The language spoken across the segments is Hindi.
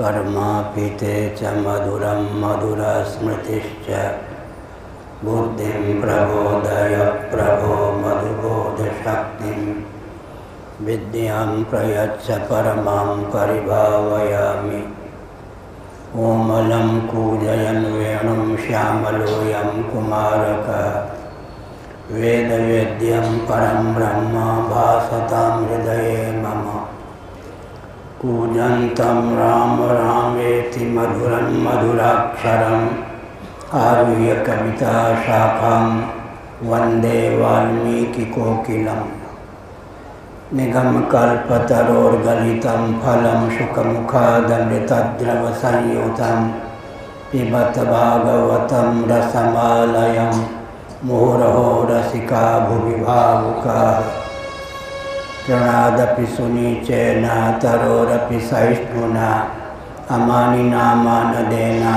कर्मापिते च मधुरं मधुरस्मृतिश्च बुद्धिं प्रबोधय प्रभो मधुबोधशक्तिं विद्यां प्रयच्छ परमां परिभावयामि। कोमलं कूजयन् वेणुं श्यामलोऽयं कुमारकः वेदवेद्यं परं ब्रह्म भासतां हृदये मम। कूजन्तं राम रामेति मधुरं मधुराक्षरम् आरुह्य कविताशाखां वन्दे वाल्मीकिकोकिलम्। निगमकल्पतरोर्गलितं फलं शुकमुखादमृतद्रवसंयुतं पिबत भागवतं रसमालयं मुहुरहो रसिका भुवि भावुकाः। तृणादपि सुनीचेन तरोरपि सहिष्णुना अमानिना मानदेना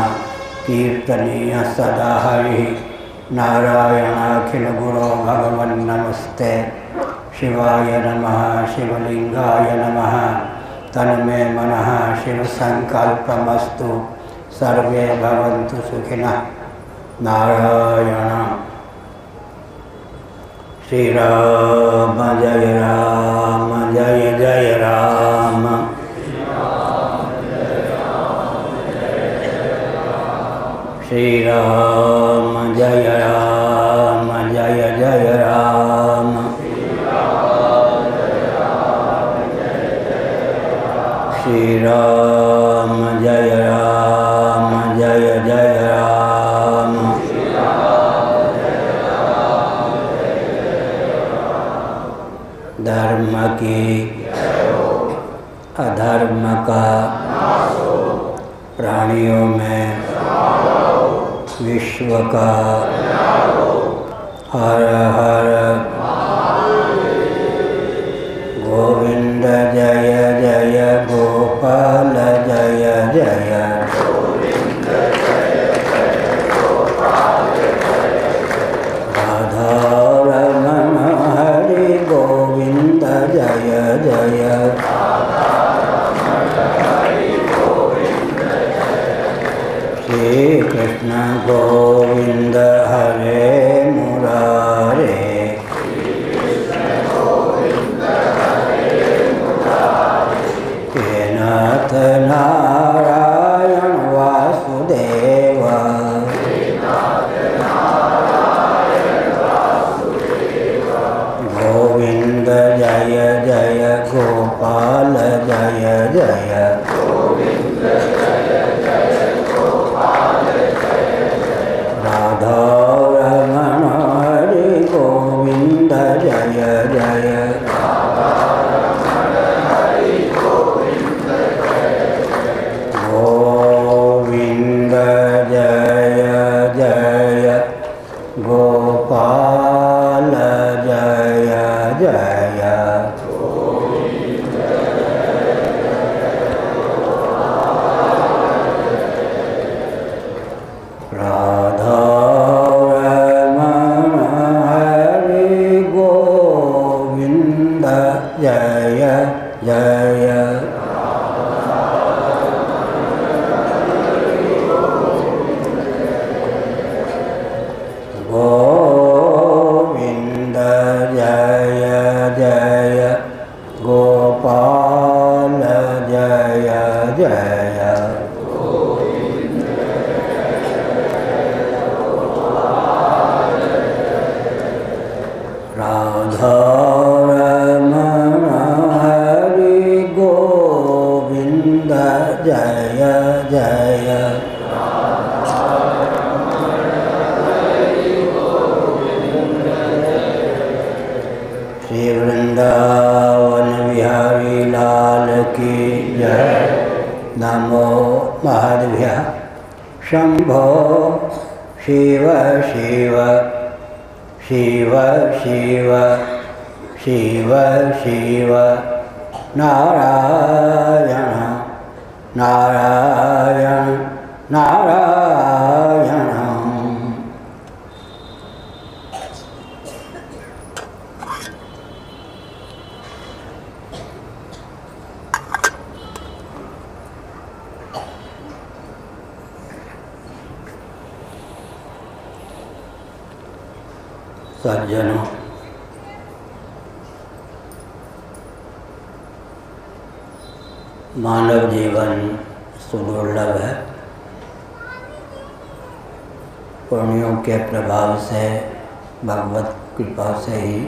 कीर्तनीय सदा हरिः। नारायणाखिलगुरो भगवन्नमस्ते शिवाय नमः शिवलिंगाय नमः। तन्मे मनः शिवसंकल्पमस्तु सर्वे भवन्तु सुखिनः। नारायण। श्री राम जय जय राम। श्री राम जय जय राम। श्री राम जय जय राम। धर्म की अधर्म का प्राणियों में विश्व का हर हर गोविंद जय जय गोपाल जय जय। राधा रमण हरि गोविंद जय जय। श्री कृष्ण गोविंद हरे मुरारे। हे नाथ नारायण वासुदेव। गोविंद जय जय गोपाल जय जय। राधा रमण हरि गोविंद जय जय। गोविंद जय जय गोपाल जय जय। राधा रमण हरि गोविंद जय जय। गोविंद जय जय गोपाल जय जय। राधा रमण हरि गोविंद जय जय। श्री वृंदावन बिहारी लाल की जय। नमो महादेव्यः। शंभो शिव शिव शिव शिव शिव शिव नारायण नारायण नारायण। सज्जनों, मानव जीवन सुदुर्लभ है। पुण्यों के प्रभाव से, भगवत कृपा से ही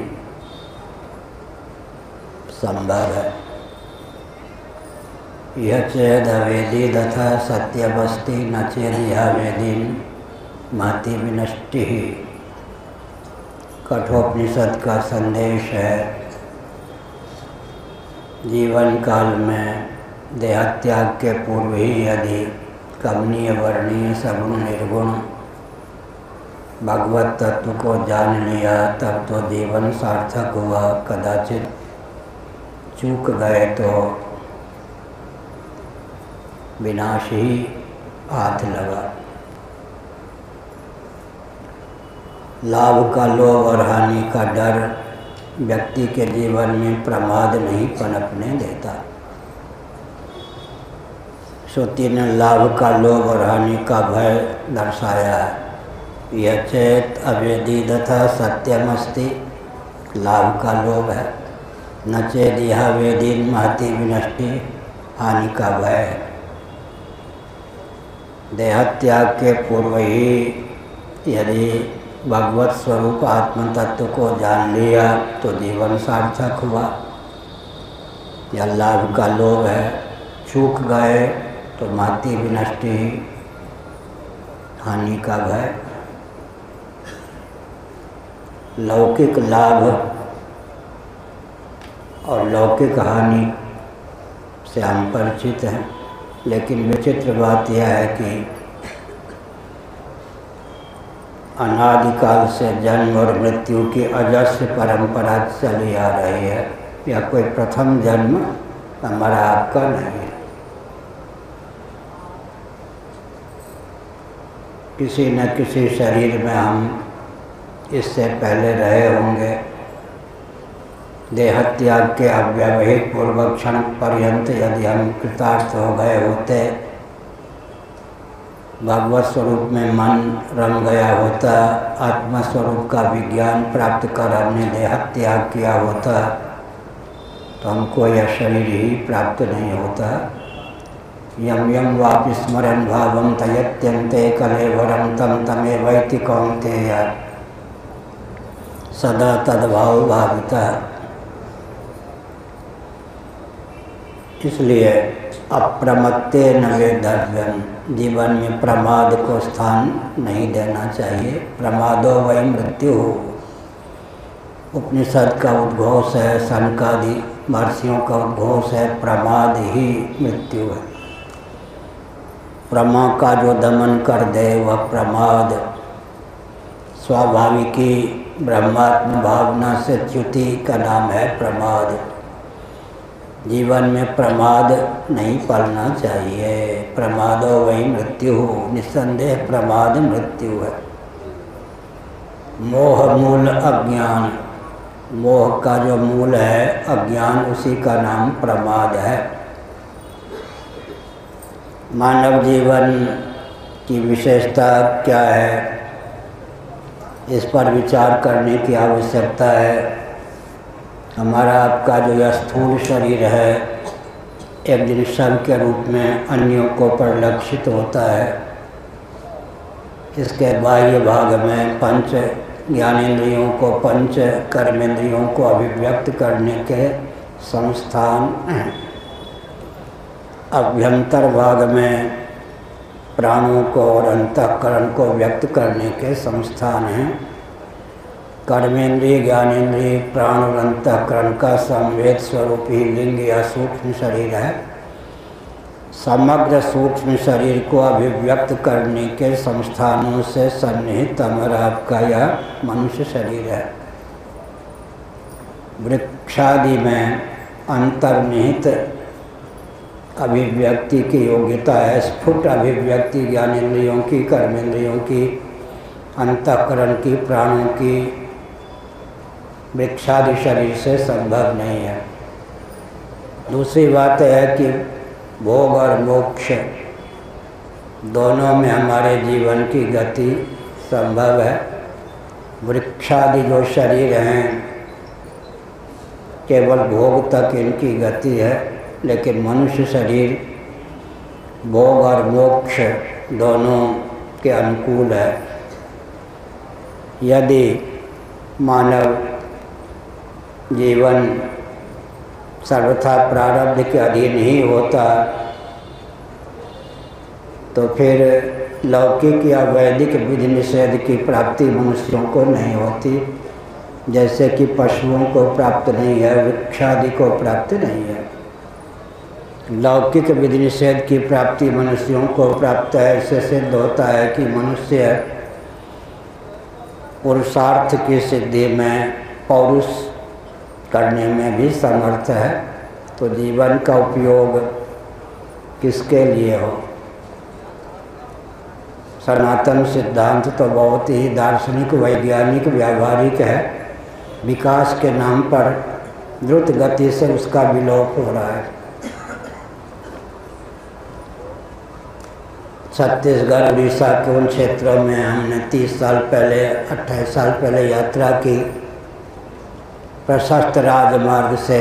संभव है। यह चेद अवेदी तथा सत्यवस्ति न चेदिहा वेदीन महति विनष्टि ही कठोपनिषद का संदेश है। जीवन काल में देहत्याग के पूर्व ही यदि कमनीय वर्णीय सगुण निर्गुण भगवत तत्व को जान लिया तब तो जीवन सार्थक हुआ। कदाचित चूक गए तो विनाश ही हाथ लगा। लाभ का लोभ और हानि का डर व्यक्ति के जीवन में प्रमाद नहीं पनपने देता। श्रुति ने लाभ का लोभ और हानि का भय दर्शाया है। यह चेत अवेदी तथा सत्यमस्ति, लाभ का लोभ है। न चेत यह वेदीन महति विनष्टि, हानि का भय है। देहत्याग के पूर्व ही यदि भगवत स्वरूप आत्म तत्व को जान लिया तो जीवन सार्थक हुआ। यह लाभ का लोभ है। चूक गए तो महति विनष्टि, हानि का भय। लौकिक लाभ और लौकिक हानि से हम परिचित हैं, लेकिन विचित्र बात यह है कि अनादिकाल से जन्म और मृत्यु की अजस्र परंपरा चली आ रही है। यह कोई प्रथम जन्म हमारा आपका नहीं है। किसी न किसी शरीर में हम इससे पहले रहे होंगे। देहत्याग के अव्यवहित पूर्वक क्षण पर्यंत यदि हम कृतार्थ हो गए होते, भगवत स्वरूप में मन रंग गया होता, आत्मस्वरूप का विज्ञान प्राप्त कर हमने देहत्याग किया होता, तो हमको यह शरीर ही प्राप्त नहीं होता। यम यम वापि स्मरन् भावं तयत्यन्ते कलेवरं तम तमेवैति कौन्तेय सदा तद्भाव भाविता। इसलिए अप्रमत्तेन वेद्धव्यम, जीवन में प्रमाद को स्थान नहीं देना चाहिए। प्रमादो वै मृत्यु, उपनिषद का उद्घोष है, सनकादि महर्षियों का उद्घोष है, प्रमाद ही मृत्यु है। प्रमा का जो दमन कर दे वह प्रमाद, स्वाभाविकी ब्रह्मात्म भावना से च्युति का नाम है प्रमाद। जीवन में प्रमाद नहीं पलना चाहिए। प्रमादो वही मृत्यु, निस्संदेह प्रमाद मृत्यु है। मोह मूल अज्ञान, मोह का जो मूल है अज्ञान, उसी का नाम प्रमाद है। मानव जीवन की विशेषता क्या है, इस पर विचार करने की आवश्यकता है। हमारा आपका जो यह स्थूल शरीर है एक दिन शव के रूप में अन्यों को परिलक्षित होता है। इसके बाह्य भाग में पंच ज्ञानेंद्रियों को, पंच कर्मेंद्रियों को अभिव्यक्त करने के संस्थान हैं। अभ्यंतर भाग में प्राणों को और अंतःकरण को व्यक्त करने के संस्थान हैं। कर्मेंद्रिय, ज्ञानेंद्रिय, प्राण और अंतःकरण का संवेद स्वरूप ही लिंग या सूक्ष्म शरीर है। समग्र सूक्ष्म शरीर को अभिव्यक्त करने के संस्थानों से सन्निहित हमारा आपका यह मनुष्य शरीर है। वृक्षादि में अंतर्निहित अभिव्यक्ति की योग्यता है। स्फुट अभिव्यक्ति ज्ञानेंद्रियों की, कर्मेंद्रियों की, अंतःकरण की, प्राणों की वृक्षादि शरीर से संभव नहीं है। दूसरी बात है कि भोग और मोक्ष दोनों में हमारे जीवन की गति संभव है। वृक्षादि जो शरीर हैं केवल भोग तक इनकी गति है, लेकिन मनुष्य शरीर भोग और मोक्ष दोनों के अनुकूल है। यदि मानव जीवन सर्वथा प्रारब्ध के अधीन ही होता तो फिर लौकिक या वैदिक विधि निषेध की प्राप्ति मनुष्यों को नहीं होती, जैसे कि पशुओं को प्राप्त नहीं है, वृक्षादि को प्राप्त नहीं है। लौकिक विधि निषेध की प्राप्ति मनुष्यों को प्राप्त है। इससे सिद्ध होता है कि मनुष्य पुरुषार्थ की सिद्धि में, पौरुष करने में भी समर्थ है। तो जीवन का उपयोग किसके लिए हो? सनातन सिद्धांत तो बहुत ही दार्शनिक, वैज्ञानिक, व्यावहारिक है। विकास के नाम पर द्रुत गति से उसका विलोप हो रहा है। छत्तीसगढ़, उड़ीसा के उन क्षेत्रों में हमने 30 साल पहले, 28 साल पहले यात्रा की। प्रशस्त राजमार्ग से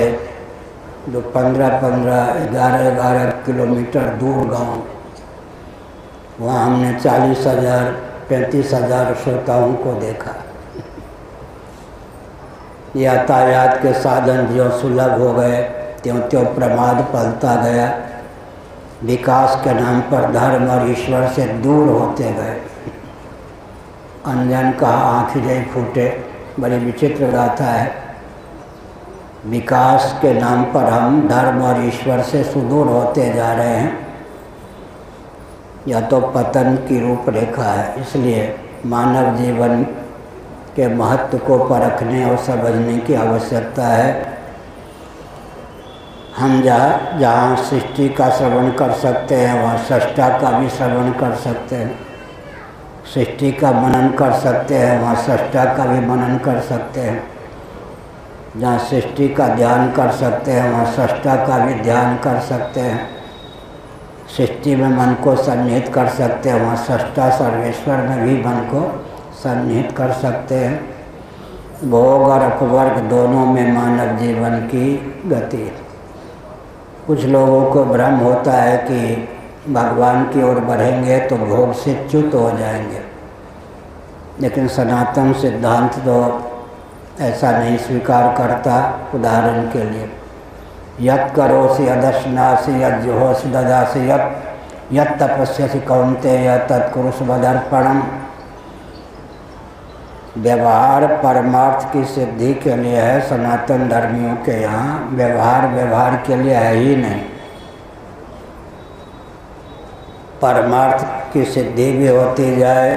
जो 15-15, 11-11 किलोमीटर दूर गांव, वहाँ हमने 40,000, 35,000 श्रोताओं को देखा। यातायात के साधन जो सुलभ हो गए, त्यों त्यों प्रमाद पलता गया। विकास के नाम पर धर्म और ईश्वर से दूर होते गए। अनजान कहा आँख जय फूटे, बड़ी विचित्र गाथा है। विकास के नाम पर हम धर्म और ईश्वर से सुदूर होते जा रहे हैं। यह तो पतन की रूपरेखा है। इसलिए मानव जीवन के महत्व को परखने और समझने की आवश्यकता है। हम जहाँ सृष्टि का श्रवण कर सकते हैं, वहाँ सृष्टा का भी श्रवण कर सकते हैं। सृष्टि का मनन कर सकते हैं, वहाँ सृष्टा का भी मनन कर सकते हैं। जहाँ सृष्टि का ध्यान कर सकते हैं, वहाँ सृष्टा का भी ध्यान कर सकते हैं। सृष्टि में मन को सन्निहित कर सकते हैं, वहाँ सृष्टा सर्वेश्वर में भी मन को सन्निहित कर सकते हैं। भोग और अपवर्ग दोनों में मानव जीवन की गति है। कुछ लोगों को भ्रम होता है कि भगवान की ओर बढ़ेंगे तो भोग से च्युत हो जाएंगे, लेकिन सनातन सिद्धांत तो ऐसा नहीं स्वीकार करता। उदाहरण के लिए, यत् करोसि यदश्नासि यत् जुहोसि ददासि यत् तपस्यसि कौन्तेय तत्कुरुष्व मदर्पणम्। व्यवहार परमार्थ की सिद्धि के लिए है। सनातन धर्मियों के यहाँ व्यवहार के लिए है ही नहीं। परमार्थ की सिद्धि भी होती जाए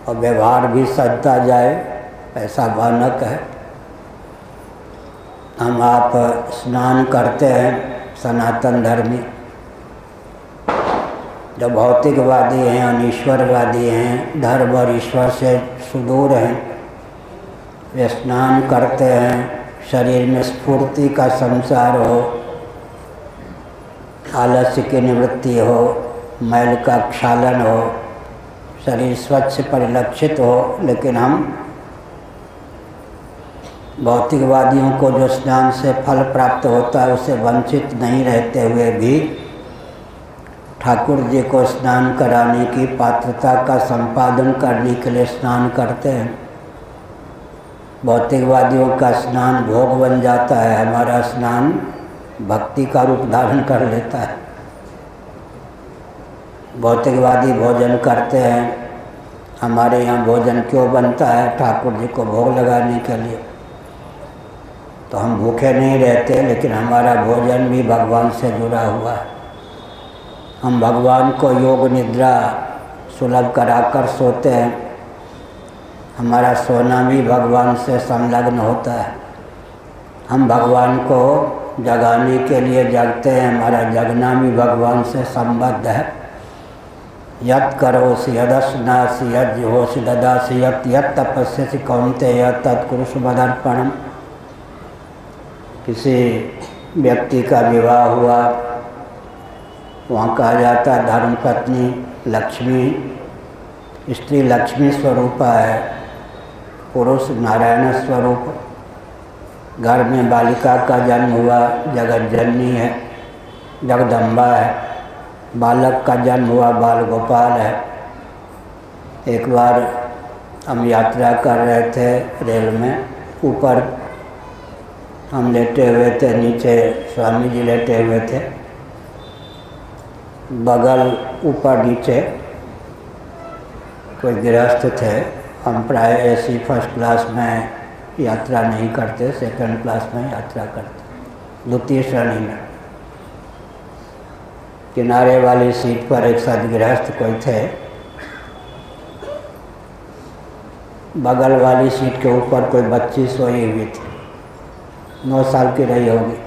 और व्यवहार भी सजता जाए, ऐसा मानक है। हम आप स्नान करते हैं, सनातन धर्मी जो भौतिकवादी हैं, अनीश्वरवादी हैं, धर्म और ईश्वर से सुदूर हैं, वे स्नान करते हैं। शरीर में स्फूर्ति का संचार हो, आलस्य की निवृत्ति हो, मैल का क्षालन हो, शरीर स्वच्छ परिलक्षित हो। लेकिन हम भौतिकवादियों को जो स्नान से फल प्राप्त होता है उससे वंचित नहीं रहते हुए भी ठाकुर जी को स्नान कराने की पात्रता का संपादन करने के लिए स्नान करते हैं। भौतिकवादियों का स्नान भोग बन जाता है, हमारा स्नान भक्ति का रूप धारण कर लेता है। भौतिकवादी भोजन करते हैं, हमारे यहाँ भोजन क्यों बनता है? ठाकुर जी को भोग लगाने के लिए। तो हम भूखे नहीं रहते, लेकिन हमारा भोजन भी भगवान से जुड़ा हुआ है। हम भगवान को योग निद्रा सुलभ कराकर सोते हैं, हमारा सोना भी भगवान से संलग्न होता है। हम भगवान को जगाने के लिए जगते हैं, हमारा जगना भी भगवान से संबद्ध है। यत् करोसि यदश्नासि यत् जुहोसि ददासि यत् तपस्यसि कौन्तेय तत्कुरुष्व मदर्पणम्। किसी व्यक्ति का विवाह हुआ, वहाँ कहा जाता है धर्मपत्नी लक्ष्मी, स्त्री लक्ष्मी स्वरूपा है। पुरुष नारायण स्वरूप। घर में बालिका का जन्म हुआ, जगत जननी है, जगदम्बा है। बालक का जन्म हुआ, बाल गोपाल है। एक बार हम यात्रा कर रहे थे रेल में, ऊपर हम लेटे हुए थे, नीचे स्वामी जी लेटे हुए थे। बगल ऊपर नीचे कोई गृहस्थ थे। हम प्राय एसी फर्स्ट क्लास में यात्रा नहीं करते, सेकंड क्लास में यात्रा करते, द्वितीय श्रेणी में। किनारे वाली सीट पर एक सदगृहस्थ कोई थे। बगल वाली सीट के ऊपर कोई बच्ची सोई हुई थी, 9 साल की रही होगी।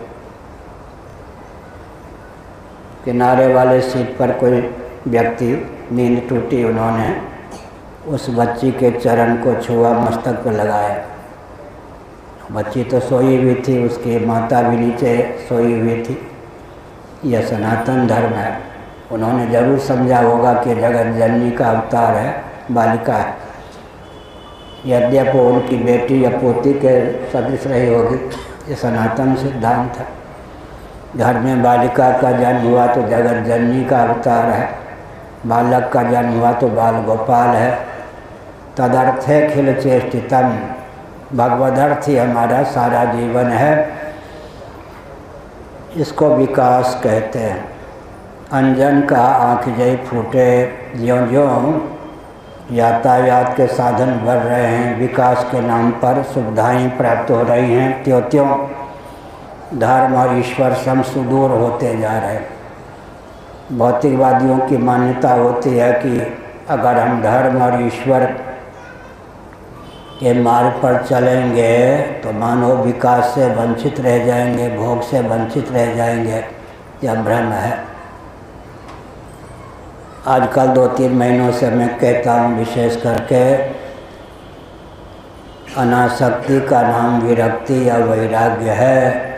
किनारे वाले सीट पर कोई व्यक्ति, नींद टूटी, उन्होंने उस बच्ची के चरण को छुआ, मस्तक पर लगाया। बच्ची तो सोई हुई थी, उसकी माता भी नीचे सोई हुई थी। यह सनातन धर्म है। उन्होंने जरूर समझा होगा कि जगत जननी का अवतार है, बालिका है। यद्यपि उनकी बेटी या पोती के सदृश रही होगी, ये सनातन सिद्धांत है। घर में बालिका का जन्म हुआ तो जगत जननी का अवतार है, बालक का जन्म हुआ तो बाल गोपाल है। तदर्थे खिल चेष्टितम, भगवदर्थ ही हमारा सारा जीवन है। इसको विकास कहते हैं। अंजन का आँख जई फूटे, ज्यों ज्यों यातायात के साधन बढ़ रहे हैं, विकास के नाम पर सुविधाएं प्राप्त हो रही हैं, त्यों त्यों धर्म और ईश्वर सम सुदूर होते जा रहे हैं। भौतिकवादियों की मान्यता होती है कि अगर हम धर्म और ईश्वर के मार्ग पर चलेंगे तो मानव विकास से वंचित रह जाएंगे, भोग से वंचित रह जाएंगे। यह भ्रम है। आजकल 2-3 महीनों से मैं कहता हूँ, विशेष करके अनासक्ति का नाम विरक्ति या वैराग्य है।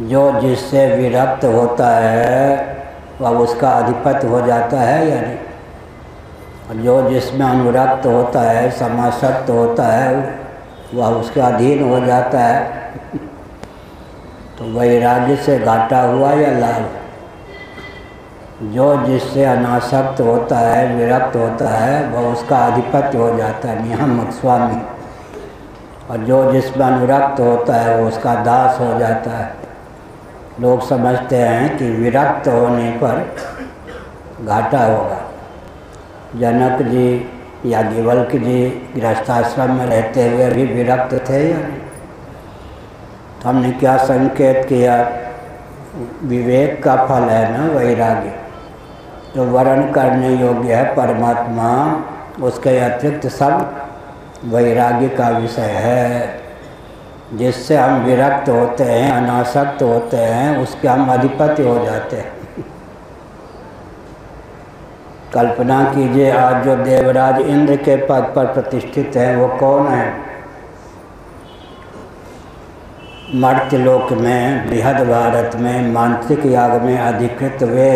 जो जिससे विरक्त होता है वह उसका अधिपति हो जाता है या नहीं, और जो जिसमें अनुरक्त होता है, समासक्त होता है, वह उसके अधीन हो जाता है। तो वैराग्य से घाटा हुआ या लाभ? जो जिससे अनासक्त होता है, विरक्त होता है, वह उसका अधिपति हो जाता है, नियामक स्वामी। और जो जिसमें अनुरक्त होता है वो उसका दास हो जाता है। लोग समझते हैं कि विरक्त होने पर घाटा होगा। जनक जी या याज्ञवल्क्य जी गृहस्थाश्रम में रहते हुए भी विरक्त थे या नहीं? तो हमने क्या संकेत किया? विवेक का फल है ना वैराग्य। जो वर्ण करने योग्य है परमात्मा, उसके अतिरिक्त सब वैराग्य का विषय है। जिससे हम विरक्त होते हैं, अनासक्त होते हैं, उसके हम अधिपति हो जाते हैं। कल्पना कीजिए, आज जो देवराज इंद्र के पद पर प्रतिष्ठित है वो कौन है? मर्त्यलोक में, बृहद भारत में, मांत्रिक याग में अधिकृत वे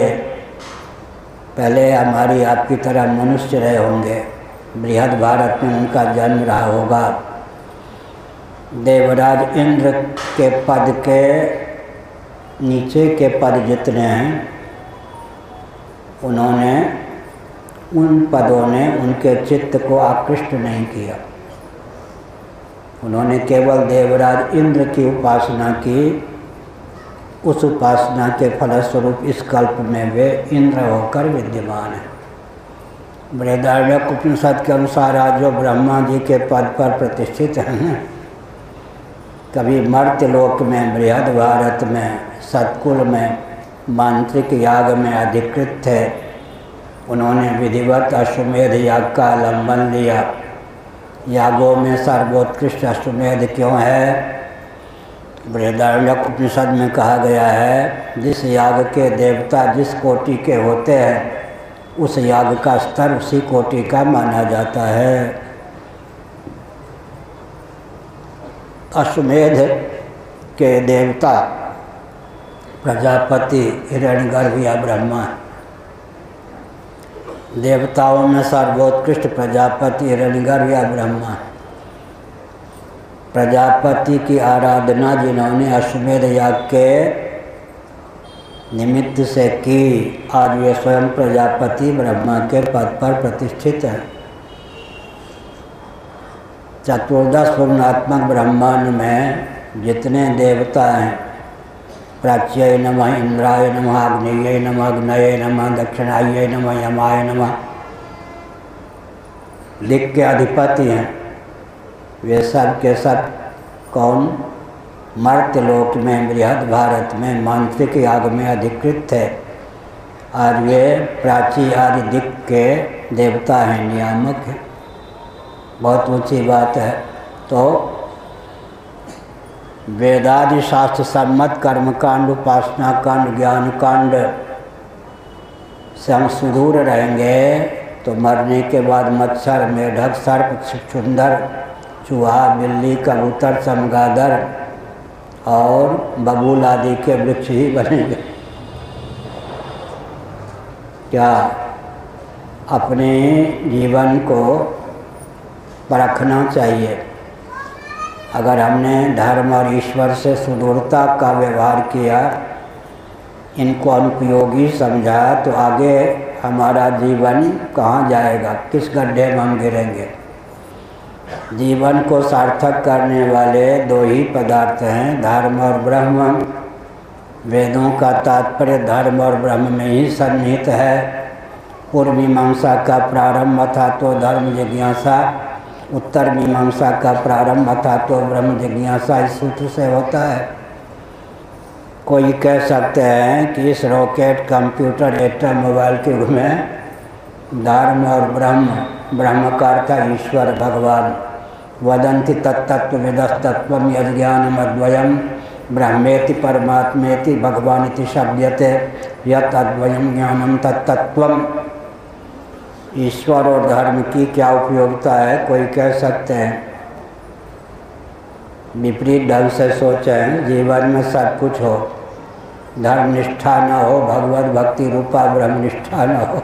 पहले हमारी आपकी तरह मनुष्य रहे होंगे। बृहद भारत में उनका जन्म रहा होगा। देवराज इंद्र के पद के नीचे के पद जितने हैं, उन्होंने, उन पदों ने उनके चित्त को आकृष्ट नहीं किया। उन्होंने केवल देवराज इंद्र की उपासना की। उस उपासना के फलस्वरूप इस कल्प में वे इंद्र होकर विद्यमान हैं। बृहदारण्यक उपनिषद के अनुसार आज जो ब्रह्मा जी के पद पर प्रतिष्ठित हैं, कभी मर्त्यलोक में, बृहद भारत में, सतकुल में, मांत्रिक याग में अधिकृत थे। उन्होंने विधिवत अश्वमेध याग का आलंबन लिया। यागों में सर्वोत्कृष्ट अश्वमेध क्यों है? बृहदारण्यक उपनिषद में कहा गया है, जिस याग के देवता जिस कोटि के होते हैं, उस याग का स्तर उसी कोटि का माना जाता है। अश्वमेध के देवता प्रजापति, हिरण्यगर्भ या ब्रह्मा। देवताओं में सर्वोत्कृष्ट प्रजापति हिरण्यगर्भ या ब्रह्मा। प्रजापति की आराधना जिन्होंने अश्वमेध याग के निमित्त से की, आज वे स्वयं प्रजापति ब्रह्मा के पद पर प्रतिष्ठित हैं। चतुर्दश पूर्णात्मक ब्रह्मांड में जितने देवता हैं, प्राच्य नमः, इंद्राय नमः, अग्नेय नमः, अग्नये नमः, दक्षिणाय नमः, यमाय नमः, दिक् के अधिपति हैं, वे सब के सब कौन? मर्त्यलोक में, बृहद भारत में मांत्रिक याग में अधिकृत थे। आज वे प्राची आदि दिक् के देवता हैं, नियामक हैं। बहुत ऊंची बात है। तो वेदादि शास्त्र सम्मत कर्मकांड, उपासना कांड, ज्ञान कांड से हम सुदूर रहेंगे तो मरने के बाद मच्छर, मेढक, सर्प, छुछुंदर, चूहा, बिल्ली, कबूतर, चमगादड़ और बबूल आदि के वृक्ष ही बनेंगे। क्या अपने जीवन को परखना चाहिए। अगर हमने धर्म और ईश्वर से सुदूरता का व्यवहार किया, इनको अनुपयोगी समझा, तो आगे हमारा जीवन कहाँ जाएगा, किस गड्ढे में हम गिरेंगे। जीवन को सार्थक करने वाले दो ही पदार्थ हैं, धर्म और ब्रह्म। वेदों का तात्पर्य धर्म और ब्रह्म में ही सन्निहित है। पूर्व मीमांसा का प्रारंभ था तो धर्म जिज्ञासा, उत्तर मीमांसा का प्रारंभ था तो ब्रह्म जिज्ञासा, इस सूत्र से होता है। कोई कह सकते हैं कि इस रॉकेट, कंप्यूटर, एटम, मोबाइल के युग में धर्म और ब्रह्म का अर्थ ईश्वर, भगवान। वदन्ति तत्तत्त्वविदस्तत्त्वं यज्ञानम् अद्वयम् ब्रह्मेति परमात्मेति भगवानिति शब्दते यत् अद्वयं ज्ञानम तत्तत्त्वम्। ईश्वर और धर्म की क्या उपयोगिता है, कोई कह सकते हैं। विपरीत ढंग से सोचें, जीवन में सब कुछ हो, धर्म निष्ठा न हो, भगवत भक्ति रूपा ब्रह्म निष्ठा न हो,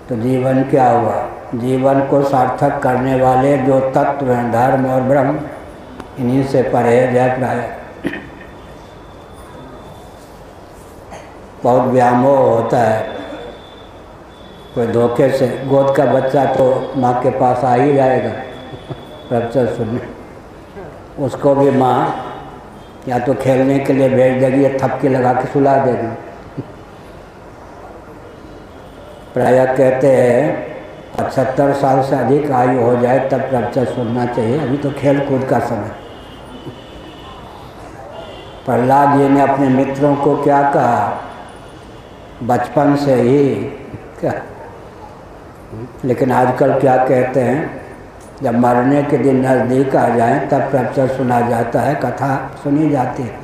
तो जीवन क्या हुआ। जीवन को सार्थक करने वाले जो तत्व हैं, धर्म और ब्रह्म, इन्हीं से परहेज है प्राय। बहुत व्यामोह होता है। कोई धोखे से गोद का बच्चा तो माँ के पास आ ही जाएगा प्रवचन सुनने, उसको भी माँ या तो खेलने के लिए भेज देगी या थपकी लगा के सुला देगी। प्रायः कहते हैं 75 साल से अधिक आयु हो जाए तब प्रवचन सुनना चाहिए, अभी तो खेल कूद का समय। प्रहलाद जी ने अपने मित्रों को क्या कहा, बचपन से ही क्या, लेकिन आजकल क्या कहते हैं, जब मरने के दिन नज़दीक आ जाएं तब प्रवचन सुना जाता है, कथा सुनी जाती है।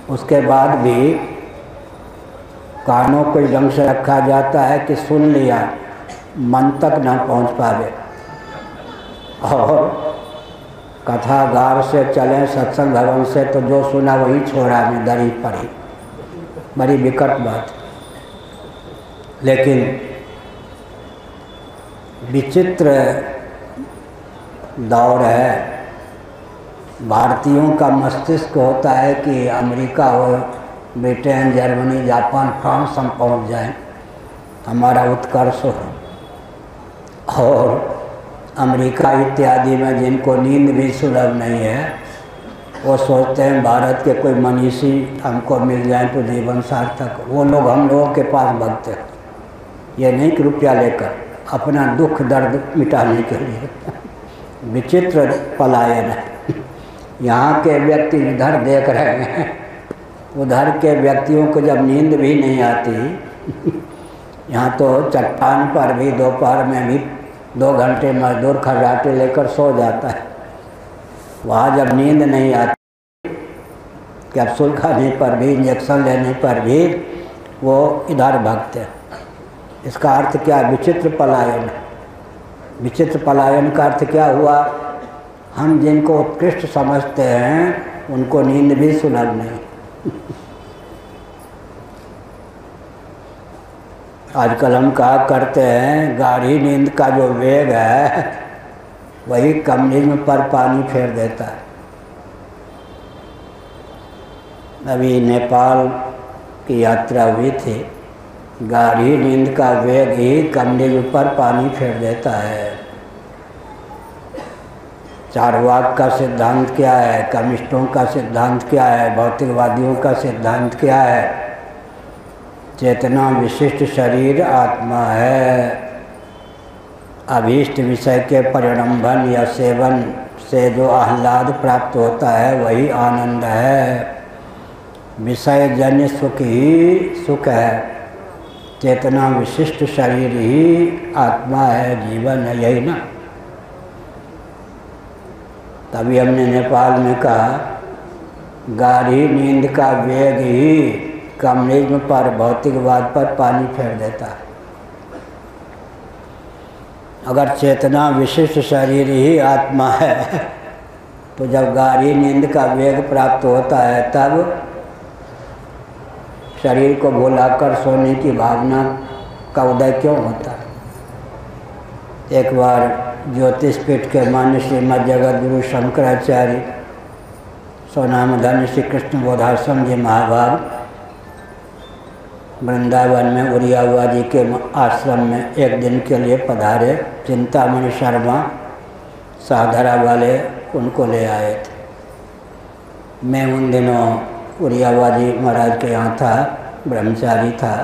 उसके बाद भी कानों को ढंग से रखा जाता है कि सुन लिया, मन तक ना पहुंच पावे। और कथागार से चले, सत्संग भवन से तो जो सुना वही छोड़ा में दरी पड़ी। बड़ी विकट बात। लेकिन विचित्र दौर है। भारतीयों का मस्तिष्क होता है कि अमेरिका हो, ब्रिटेन, जर्मनी, जापान, फ्रांस हम पहुंच जाएं, हमारा उत्कर्ष हो। और अमेरिका इत्यादि में जिनको नींद भी सुलभ नहीं है, वो सोचते हैं भारत के कोई मनीषी हमको मिल जाए तो जीवन सार्थक। वो लोग हम लोगों के पास भगते हैं, ये नहीं कि रुपया लेकर, अपना दुख दर्द मिटाने के लिए। विचित्र पलायन है। यहाँ के व्यक्ति इधर देख रहे हैं, उधर के व्यक्तियों को जब नींद भी नहीं आती, यहाँ तो चट्टान पर भी दोपहर में भी 2 घंटे मजदूर खर्राटे लेकर सो जाता है। वहाँ जब नींद नहीं आती, कैप्सूल खाने पर भी, इंजेक्शन लेने पर भी वो इधर भागते हैं। इसका अर्थ क्या है? विचित्र पलायन। विचित्र पलायन का अर्थ क्या हुआ? हम जिनको उत्कृष्ट समझते हैं उनको नींद भी सुलभ नहीं। आजकल हम कहा करते हैं गाढ़ी नींद का जो वेग है वही कमनीज पर पानी फेर देता है। अभी नेपाल की यात्रा हुई थी, गाढ़ी नींद का वेग ही कमनीज पर पानी फेर देता है। चारवाक का सिद्धांत क्या है, कम्युनिस्टों का सिद्धांत क्या है, भौतिकवादियों का सिद्धांत क्या है? चेतना विशिष्ट शरीर आत्मा है। अभीष्ट विषय के परिणम्भन या सेवन से जो आह्लाद प्राप्त होता है वही आनंद है। विषय जन्य सुख ही सुख है। चेतना विशिष्ट शरीर ही आत्मा है, जीवन है, यही ना। तभी हमने नेपाल में कहा गाढ़ी नींद का वेग ही कम्युनिज्म पर, भौतिकवाद पर पानी फेर देता है। अगर चेतना विशिष्ट शरीर ही आत्मा है तो जब गाढ़ी नींद का वेग प्राप्त होता है तब शरीर को भुलाकर सोने की भावना का उदय क्यों होता है? एक बार ज्योतिषपीठ के मान्य श्रीमद जगत गुरु शंकराचार्य स्वनामधन्य श्री कृष्ण बोधाश्रम जी महाभाग वृंदावन में उरियावा जी के आश्रम में एक दिन के लिए पधारे। चिंतामणि शर्मा साधरा वाले उनको ले आए थे। मैं उन दिनों उरियावा जी महाराज के यहाँ था, ब्रह्मचारी था।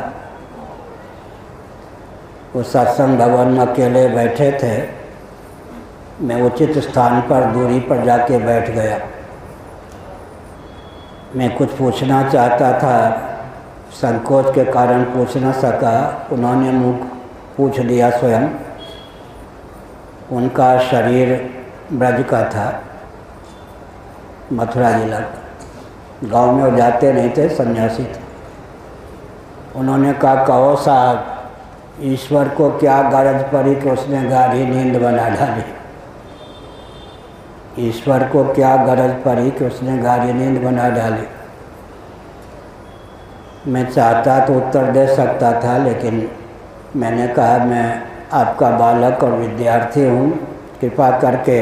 वो सत्संग भवन में अकेले बैठे थे। मैं उचित स्थान पर दूरी पर जाके बैठ गया। मैं कुछ पूछना चाहता था, संकोच के कारण पूछ न सका। उन्होंने मुझ पूछ दिया स्वयं। उनका शरीर ब्रज का था, मथुरा जिला का। गांव में वो जाते नहीं थे, सन्यासी थे। उन्होंने कहा कहो साहब, ईश्वर को क्या गरज पड़ी कि उसने गाढ़ी नींद बना डाली? ईश्वर को क्या गरज पड़ी कि उसने गाढ़ी नींद बना डाली? मैं चाहता तो उत्तर दे सकता था, लेकिन मैंने कहा मैं आपका बालक और विद्यार्थी हूँ, कृपा करके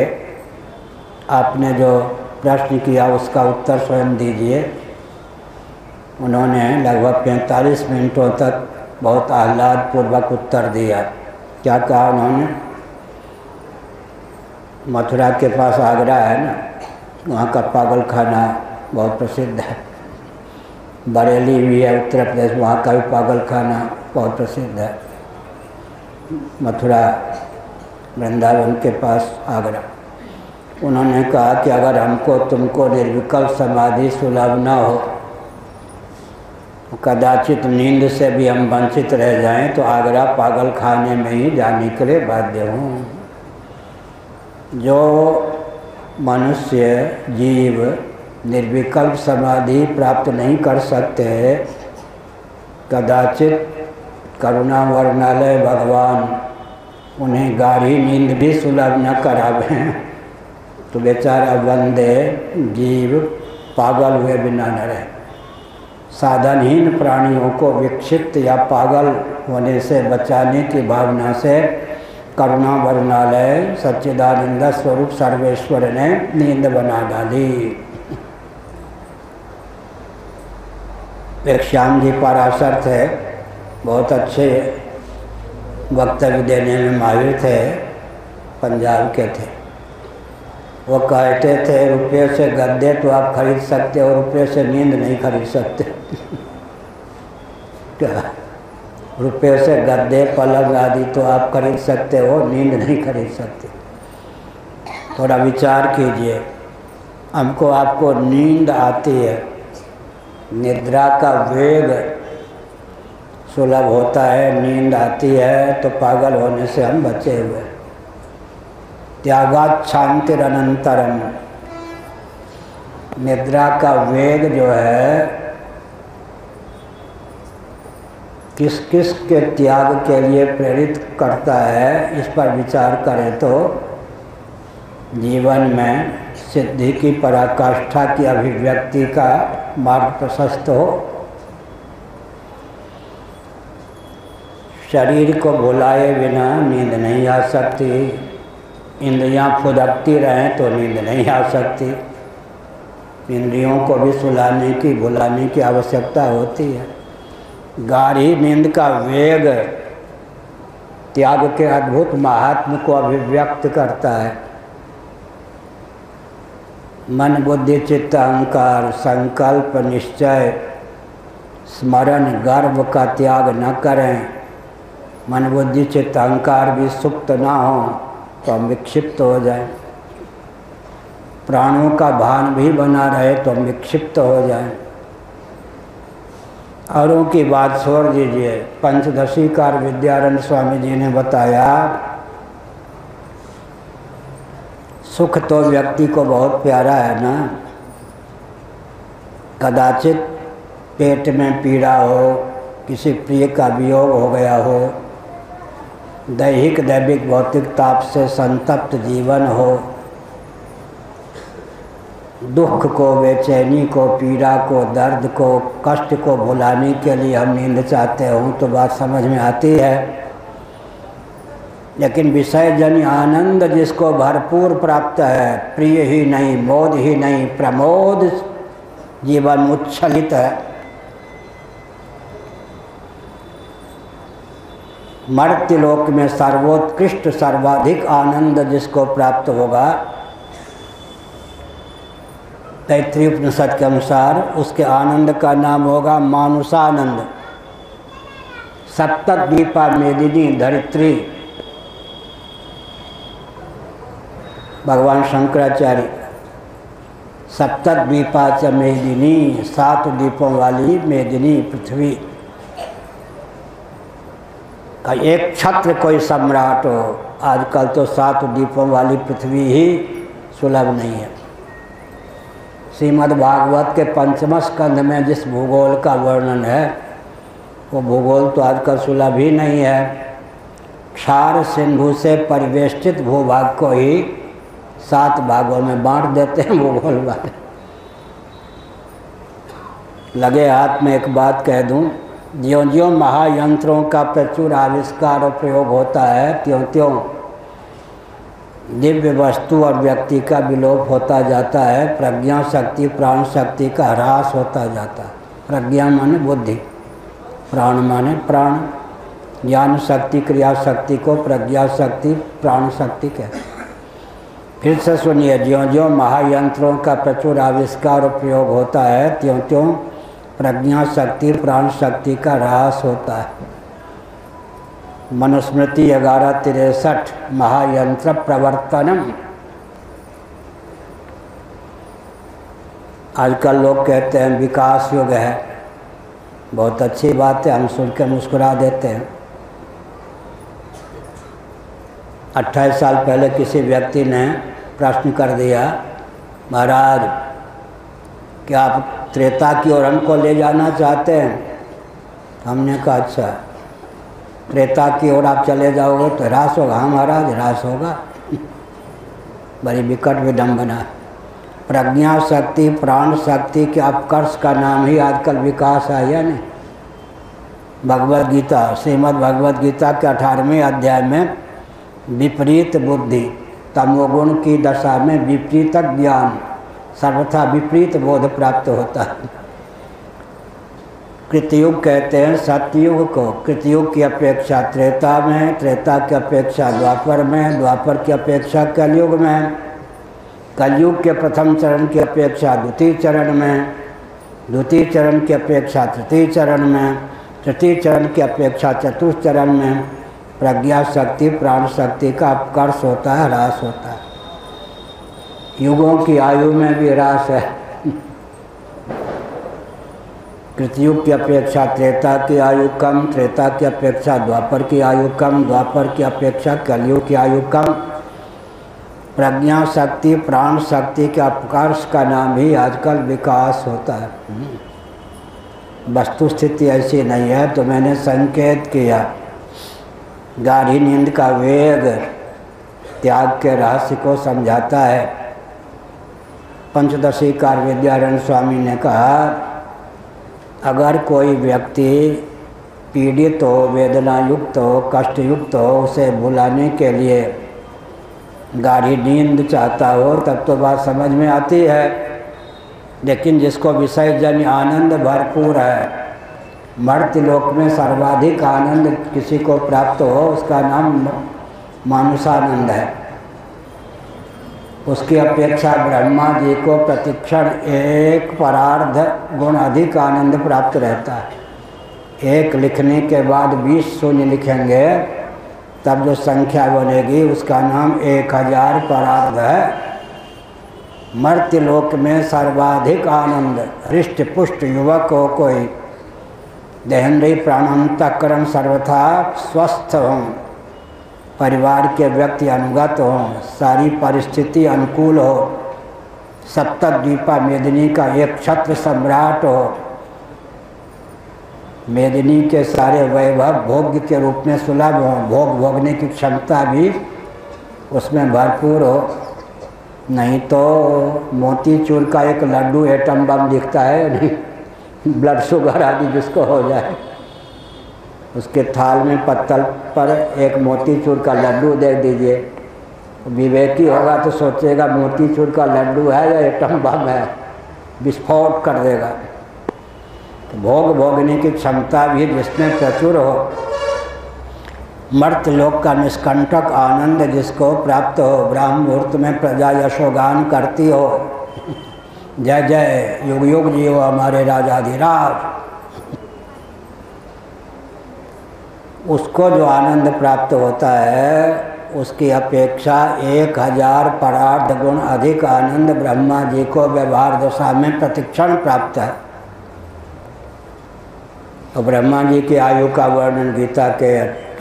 आपने जो प्रश्न किया उसका उत्तर स्वयं दीजिए। उन्होंने लगभग 45 मिनटों तक बहुत आह्लाद पूर्वक उत्तर दिया। क्या कहा उन्होंने? मथुरा के पास आगरा है ना, वहाँ का पागल खाना बहुत प्रसिद्ध है। बरेली भी है उत्तर प्रदेश, वहाँ का भी पागल खाना बहुत प्रसिद्ध है। मथुरा वृंदावन के पास आगरा। उन्होंने कहा कि अगर हमको तुमको निर्विकल्प समाधि सुलभ न हो, कदाचित नींद से भी हम वंचित रह जाएं, तो आगरा पागल खाने में ही जाने के लिए बाध्य हूँ। जो मनुष्य जीव निर्विकल्प समाधि प्राप्त नहीं कर सकते, कदाचित करुणा वर्णालय भगवान उन्हें गाढ़ी नींद भी सुलभ न करावें, तो बेचारा बंदे जीव पागल हुए बिना न रहे। साधनहीन प्राणियों को विक्षिप्त या पागल होने से बचाने की भावना से करुणा वर्णालय सच्चिदानंद स्वरूप सर्वेश्वर ने नींद बना डाली। एक श्याम जी पराशर थे, बहुत अच्छे वक्तव्य देने में माहिर थे, पंजाब के थे। वो कहते थे रुपये से गद्दे तो आप खरीद सकते हो, रुपये से नींद नहीं खरीद सकते। क्या? रुपये से गद्दे पलंग आदि तो आप खरीद सकते हो, नींद नहीं खरीद सकते। थोड़ा विचार कीजिए। हमको आपको नींद आती है, निद्रा का वेग सुलभ होता है, नींद आती है, तो पागल होने से हम बचे हुए। त्यागात् शांतिरनंतरम। निद्रा का वेग जो है किस किस के त्याग के लिए प्रेरित करता है, इस पर विचार करें तो जीवन में सिद्धि की पराकाष्ठा की अभिव्यक्ति का मार्ग प्रशस्त हो। शरीर को भुलाए बिना नींद नहीं आ सकती, इंद्रियां फुदकती रहें तो नींद नहीं आ सकती। इंद्रियों को भी सुलाने की भुलाने की आवश्यकता होती है। गाढ़ी नींद का वेग त्याग के अद्भुत महात्म को अभिव्यक्त करता है। मन बुद्धि चित्त अहंकार संकल्प निश्चय स्मरण गर्व का त्याग न करें। मन बुद्धि चित्त अहंकार भी सुप्त ना हो तो हम विक्षिप्त हो जाएं। प्राणों का भान भी बना रहे तो हम विक्षिप्त हो जाएं। औरों की बात छोड़ दीजिए। पंचदशीकार विद्यारण्य स्वामी जी ने बताया, सुख तो व्यक्ति को बहुत प्यारा है ना। कदाचित पेट में पीड़ा हो, किसी प्रिय का वियोग हो गया हो, दैहिक दैविक भौतिक ताप से संतप्त जीवन हो, दुख को, बेचैनी को, पीड़ा को, दर्द को, कष्ट को भुलाने के लिए हम नींद चाहते हों तो बात समझ में आती है। लेकिन विषय जन्य आनंद जिसको भरपूर प्राप्त है, प्रिय ही नहीं, मोद ही नहीं, प्रमोद जीवन उच्छलित है। मर्त्य लोक में सर्वोत्कृष्ट सर्वाधिक आनंद जिसको प्राप्त होगा, तैत्तिरीय उपनिषद के अनुसार उसके आनंद का नाम होगा मानुषानंद। सप्तद्वीपा मेदिनी धरित्री, भगवान शंकराचार्य, सप्तद्वीपा च मेदिनी, 7 द्वीपों वाली मेदिनी पृथ्वी का एक छत्र कोई सम्राट हो। आजकल तो 7 द्वीपों वाली पृथ्वी ही सुलभ नहीं है। श्रीमद् भागवत के 5वें स्कंध में जिस भूगोल का वर्णन है, वो भूगोल तो आजकल सुलभ ही नहीं है। क्षार सिंधु से परिवेष्टित भूभाग को ही 7 भागों में बांट देते हैं भूगोल वाले। लगे हाथ में एक बात कह दूं, ज्यों ज्यों महायंत्रों का प्रचुर आविष्कार और प्रयोग होता है, त्यों त्यों दिव्य वस्तु और व्यक्ति का विलोप होता जाता है। प्रज्ञा शक्ति प्राण शक्ति का ह्रास होता जाता है। प्रज्ञा माने बुद्धि, प्राण माने प्राण, ज्ञान शक्ति क्रिया शक्ति को प्रज्ञा शक्ति प्राण शक्ति कहते हैं। फिर से सुनिए, ज्यों ज्यों महायंत्रों का प्रचुर आविष्कार और प्रयोग होता है, त्यों त्यों प्रज्ञा शक्ति प्राण शक्ति का ह्रास होता है। मनुस्मृति 1163 महायंत्र प्रवर्तनम। आजकल लोग कहते हैं विकास युग है, बहुत अच्छी बात है, हम सुन के मुस्कुरा देते हैं। 28 साल पहले किसी व्यक्ति ने प्रश्न कर दिया, महाराज क्या आप त्रेता की ओर हमको ले जाना चाहते हैं? हमने कहा अच्छा, त्रेता की ओर आप चले जाओगे तो ह्रास होगा। हाँ महाराज ह्रास होगा। बड़ी विकट विडम्बना। प्रज्ञा शक्ति प्राण शक्ति के अपकर्ष का नाम ही आजकल विकास है या नहीं। भगवद गीता, श्रीमद् भगवद गीता के 18वें अध्याय में विपरीत बुद्धि, तमोगुण की दशा में विपरीत ज्ञान, सर्वथा विपरीत बोध प्राप्त होता है। कृतयुग कहते हैं सतयुग को। कृतयुग की अपेक्षा त्रेता में, त्रेता की अपेक्षा द्वापर में, द्वापर की अपेक्षा कलयुग में, कलयुग के प्रथम चरण की अपेक्षा द्वितीय चरण में, द्वितीय चरण की अपेक्षा तृतीय चरण में, तृतीय चरण की अपेक्षा चतुर्थ चरण में प्रज्ञा शक्ति प्राण शक्ति का अपकर्ष होता है, ह्रास होता है। युगों की आयु में भी ह्रास है। कृतयुग की अपेक्षा त्रेता की आयु कम, त्रेता की अपेक्षा द्वापर की आयु कम, द्वापर की अपेक्षा कलयुग की आयु कम। प्रज्ञा शक्ति प्राण शक्ति के अपकर्ष का नाम ही आजकल विकास होता है। वस्तु स्थिति ऐसी नहीं है। तो मैंने संकेत किया, गाढ़ी नींद का वेग त्याग के रहस्य को समझाता है। पंचदशीकार विद्यारण्य स्वामी ने कहा, अगर कोई व्यक्ति पीड़ित हो, वेदना युक्त हो, कष्ट युक्त हो, उसे भुलाने के लिए गाढ़ी नींद चाहता हो तब तो बात समझ में आती है। लेकिन जिसको विषय जन्य आनंद भरपूर है, मर्त्य लोक में सर्वाधिक आनंद किसी को प्राप्त हो, उसका नाम मानुषानंद है। उसकी अपेक्षा ब्रह्मा जी को प्रतिक्षण एक परार्ध गुण अधिक आनंद प्राप्त रहता है। एक लिखने के बाद 20 शून्य लिखेंगे तब जो संख्या बनेगी उसका नाम 1000 परार्ध है। मर्त्य लोक में सर्वाधिक आनंद हृष्ट पुष्ट युवक हो, कोई देहेंद्रिय प्राणांतकरण सर्वथा स्वस्थ हों, परिवार के व्यक्ति अनुगत हों, सारी परिस्थिति अनुकूल हो, सप्तद्वीपा मेदिनी का एक छत्र सम्राट हो, मेदिनी के सारे वैभव भोग्य के रूप में सुलभ हो, भोग भोगने की क्षमता भी उसमें भरपूर हो। नहीं तो मोतीचूर का एक लड्डू एटम बम दिखता है, नहीं ब्लड शुगर आदि जिसको हो जाए, उसके थाल में पत्तल पर एक मोतीचूर का लड्डू दे दीजिए, विवेकी होगा तो सोचेगा मोतीचूर का लड्डू है या एटम बम है, विस्फोट कर देगा। तो भोग भोगने की क्षमता भी जिसमें प्रचुर हो, मर्त्य लोक का निष्कंटक आनंद जिसको प्राप्त हो, ब्राह्म मुहूर्त में प्रजा यशोगान करती हो, जय जय युग युग जियो हमारे राजाधिराज, उसको जो आनंद प्राप्त होता है उसकी अपेक्षा 1000 परार्ध गुण अधिक आनंद ब्रह्मा जी को व्यवहार दशा में प्रतिक्षण प्राप्त है। तो ब्रह्मा जी की आयु का वर्णन गीता के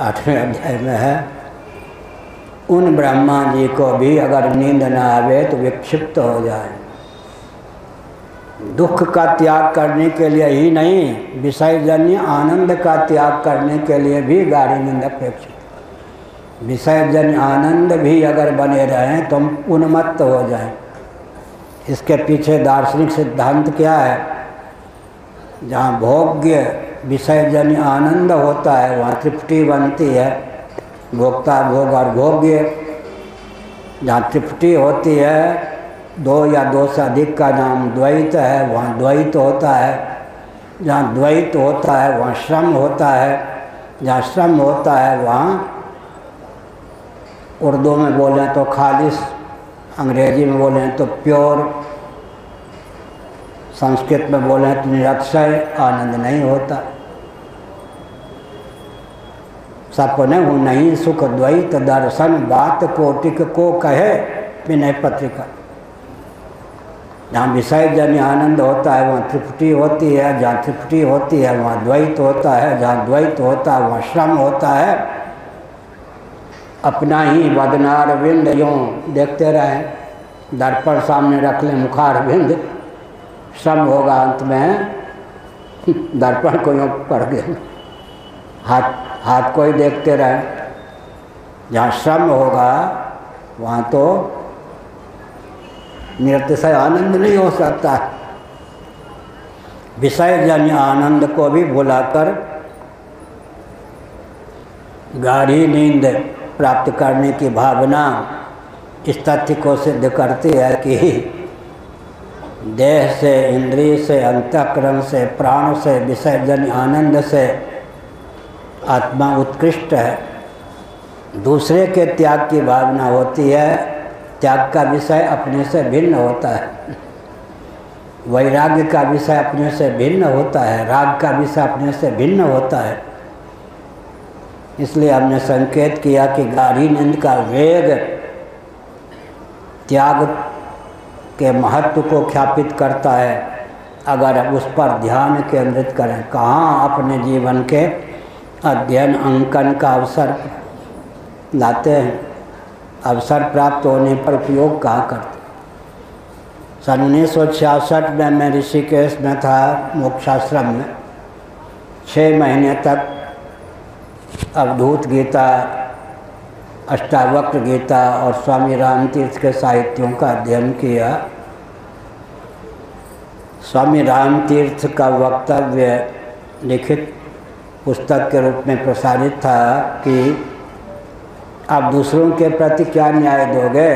8वें अध्याय में है। उन ब्रह्मा जी को भी अगर नींद न आवे तो विक्षिप्त हो जाए। दुख का त्याग करने के लिए ही नहीं, विषयजन्य आनंद का त्याग करने के लिए भी गाढ़ी नींद अपेक्षित। विषयजन्य आनंद भी अगर बने रहें तो हम उन्मत्त हो जाएं। इसके पीछे दार्शनिक सिद्धांत क्या है? जहाँ भोग्य विषयजन्य आनंद होता है वहाँ तृप्ति बनती है, भोक्ता भोग और भोग्य। जहाँ तृप्ति होती है, 2 या 2 से अधिक का नाम द्वैत है, वहाँ द्वैत होता है। जहाँ द्वैत होता है वहाँ श्रम होता है, जहाँ श्रम होता है वहाँ उर्दू में बोलें तो खालिस, अंग्रेजी में बोलें तो प्योर, संस्कृत में बोलें तो निरक्षय आनंद नहीं होता। सपने हूँ नहीं सुख द्वैत दर्शन, बात कोटिक को कहे विनय पत्रिका। जहाँ विषय जन्य आनंद होता है वहाँ तृप्ति होती है, जहाँ तृप्ति होती है वहाँ द्वैत होता है, जहाँ द्वैत होता है वहाँ श्रम होता है। अपना ही वदनारविंद यूँ देखते रहें, दर्पण सामने रख लें, मुखारविंद, श्रम होगा अंत में दर्पण को यूँ पड़ गया, हाथ को ही देखते रहें। जहाँ श्रम होगा वहाँ तो निरतिशय आनंद नहीं हो सकता। विषय जन्य आनंद को भी भुलाकर गाढ़ी नींद प्राप्त करने की भावना इस तथ्य को सिद्ध करती है कि देह से, इंद्रिय से, अंतःकरण से, प्राण से, विषय जन्य आनंद से आत्मा उत्कृष्ट है। दूसरे के त्याग की भावना होती है, त्याग का विषय अपने से भिन्न होता है। वैराग्य का विषय अपने से भिन्न होता है, राग का विषय अपने से भिन्न होता है। इसलिए हमने संकेत किया कि गाढ़ी नींद का वेग त्याग के महत्व को ख्यापित करता है। अगर हम उस पर ध्यान केंद्रित करें, कहाँ अपने जीवन के अध्ययन अंकन का अवसर लाते हैं, अवसर प्राप्त होने पर उपयोग कहाँ करते। सन 1966 में मैं ऋषिकेश में था, मोक्षाश्रम में 6 महीने तक अवधूत गीता, अष्टावक्र गीता और स्वामी रामतीर्थ के साहित्यों का अध्ययन किया। स्वामी रामतीर्थ का वक्तव्य लिखित पुस्तक के रूप में प्रसारित था कि आप दूसरों के प्रति क्या न्याय दोगे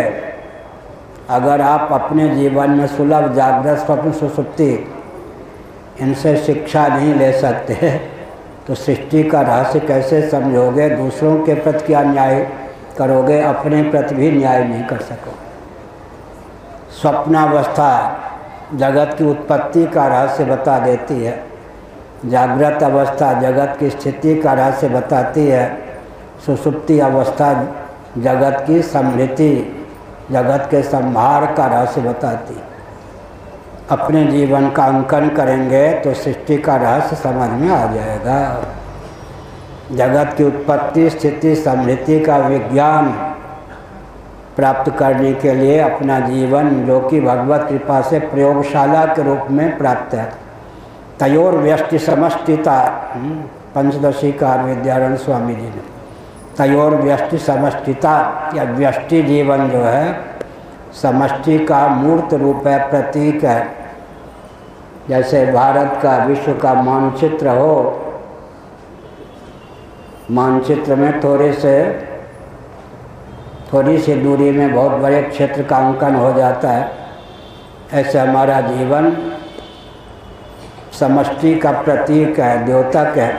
अगर आप अपने जीवन में सुलभ जागृत स्वप्न सुषुप्ति इनसे शिक्षा नहीं ले सकते तो सृष्टि का रहस्य कैसे समझोगे? दूसरों के प्रति क्या न्याय करोगे? अपने प्रति भी न्याय नहीं कर सकोगे। स्वप्नावस्था जगत की उत्पत्ति का रहस्य बता देती है, जागृत अवस्था जगत की स्थिति का रहस्य बताती है, सुषुप्ति अवस्था जगत की समृद्धि जगत के संहार का रहस्य बताती है। अपने जीवन का अंकन करेंगे तो सृष्टि का रहस्य समझ में आ जाएगा। जगत की उत्पत्ति स्थिति समृद्धि का विज्ञान प्राप्त करने के लिए अपना जीवन, जो कि भगवत कृपा से प्रयोगशाला के रूप में प्राप्त है, तयोर व्यष्टि समष्टिता, पंचदशी का विद्यारण स्वामी जी ने, तयोर व्यष्टि समष्टिता या व्यष्टि जीवन जो है समष्टि का मूर्त रूप है, प्रतीक है। जैसे भारत का विश्व का मानचित्र हो, मानचित्र में थोड़ी सी दूरी में बहुत बड़े क्षेत्र का अंकन हो जाता है, ऐसे हमारा जीवन समष्टि का प्रतीक है, द्योतक है।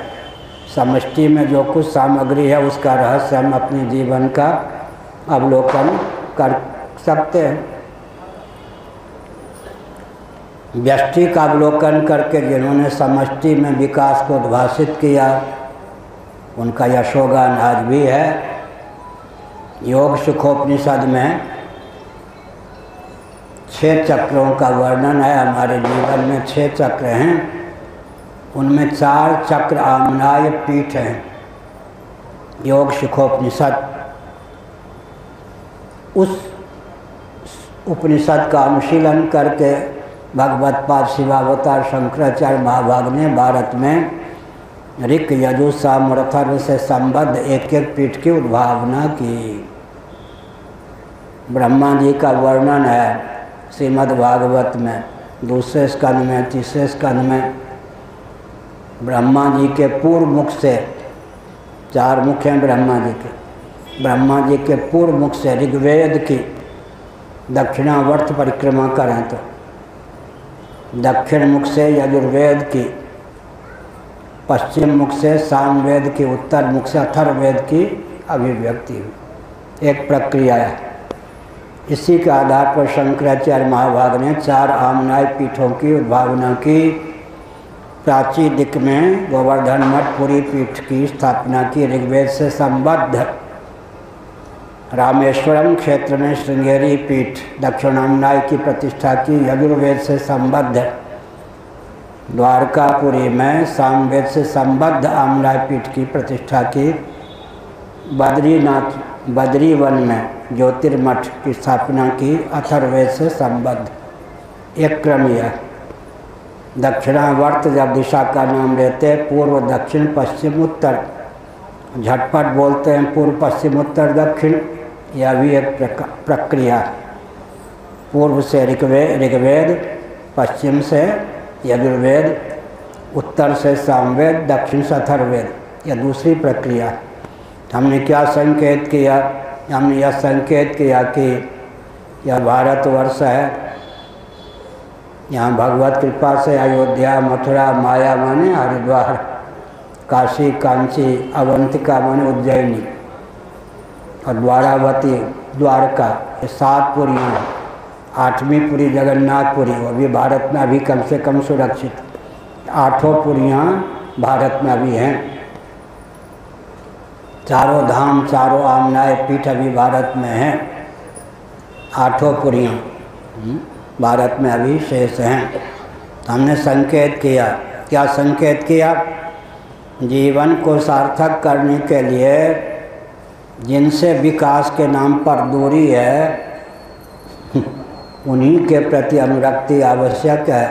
समष्टि में जो कुछ सामग्री है उसका रहस्य हम अपने जीवन का अवलोकन कर सकते हैं। व्यष्टि का अवलोकन करके जिन्होंने समष्टि में विकास को उद्भासित किया उनका यशोगान आज भी है। योग सुखोपनिषद में 6 चक्रों का वर्णन है। हमारे जीवन में 6 चक्र हैं, उनमें 4 चक्र आम्नाय पीठ हैं। योग सुखोपनिषद उस उपनिषद का अनुशीलन करके भगवत पाद शिवावतार शंकराचार्य महाभाग ने भारत में ऋक यजु साम और अथर्व से संबद्ध एक एक पीठ की उद्भावना की। ब्रह्मा जी का वर्णन है श्रीमद् भागवत में 2 स्कंद में, 3 स्कंद में। ब्रह्मा जी के पूर्व मुख से, 4 मुख हैं ब्रह्मा जी के, ब्रह्मा जी के पूर्व मुख से ऋग्वेद की दक्षिणावर्त परिक्रमा करें तो दक्षिण मुख से यजुर्वेद की, पश्चिम मुख से सामवेद की, उत्तर मुख से अथर्ववेद की अभिव्यक्ति हुई। एक प्रक्रिया है। इसी के आधार पर शंकराचार्य महाभाग ने 4 आम्नाय पीठों की उद्भावना की। प्राची दिक में गोवर्धन मठ पुरी पीठ की स्थापना की, ऋग्वेद से संबद्ध। रामेश्वरम क्षेत्र में श्रृंगेरी पीठ दक्षिणाम्नाय की प्रतिष्ठा की, यजुर्वेद से संबद्ध। द्वारकापुरी में सामवेद से संबद्ध आम्नाय पीठ की प्रतिष्ठा की। बद्रीवन में ज्योतिर्मठ की स्थापना की, अथर्ववेद से संबद्ध। एक क्रम यह। दक्षिणावर्त जब दिशा का नाम लेते, पूर्व दक्षिण पश्चिम उत्तर, झटपट बोलते हैं पूर्व पश्चिम उत्तर दक्षिण, यह भी एक प्रक्रिया। पूर्व से ऋग्वेद, पश्चिम से यजुर्वेद, उत्तर से सामवेद, दक्षिण से अथर्ववेद, यह दूसरी प्रक्रिया। हमने क्या संकेत किया? हमने यह संकेत किया कि यह भारतवर्ष है, यहाँ भगवत कृपा से अयोध्या, मथुरा, माया माने हरिद्वार, काशी, कांची, अवंतिका माने उज्जैनी और द्वारावती, द्वारका, ये 7 पुरियाँ। 8वीं पुरी जगन्नाथपुरी, वो भी भारत में अभी कम से कम सुरक्षित। 8 पुरियाँ भारत में अभी हैं। 4 धाम, 4 आम्नाय पीठ अभी भारत में हैं। 8 पुरियाँ भारत में अभी शेष हैं। तो हमने संकेत किया। क्या संकेत किया? जीवन को सार्थक करने के लिए जिनसे विकास के नाम पर दूरी है उन्हीं के प्रति अनुरक्ति आवश्यक है।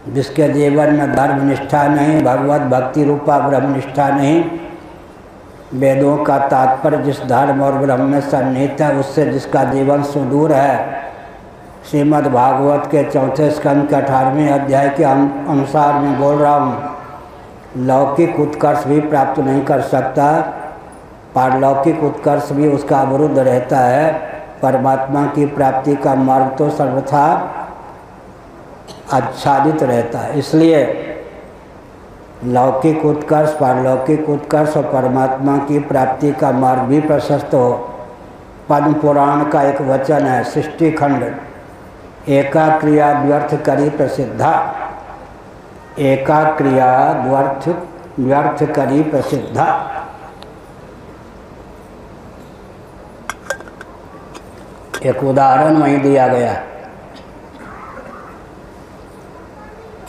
जिसके जीवन में धर्मनिष्ठा नहीं, भगवत भक्ति रूपा ब्रह्मनिष्ठा नहीं, वेदों का तात्पर्य जिस धर्म और ब्रह्म में सन्निहित है उससे जिसका जीवन सुदूर है, श्रीमद् भागवत के 4 स्कंद के 18वें अध्याय के अनुसार मैं बोल रहा हूँ, लौकिक उत्कर्ष भी प्राप्त नहीं कर सकता, पारलौकिक उत्कर्ष भी उसका अवरुद्ध रहता है। परमात्मा की प्राप्ति का मार्ग तो सर्वथा आच्छादित रहता है। इसलिए लौकिक उत्कर्ष, पारलौकिक उत्कर्ष और परमात्मा की प्राप्ति का मार्ग भी प्रशस्त हो। पद्म पुराण का एक वचन है, सृष्टि खंड, एका क्रिया व्यर्थ करी प्रसिद्धा, एका क्रिया व्यर्थ करी प्रसिद्धा। एक उदाहरण वहीं दिया गया,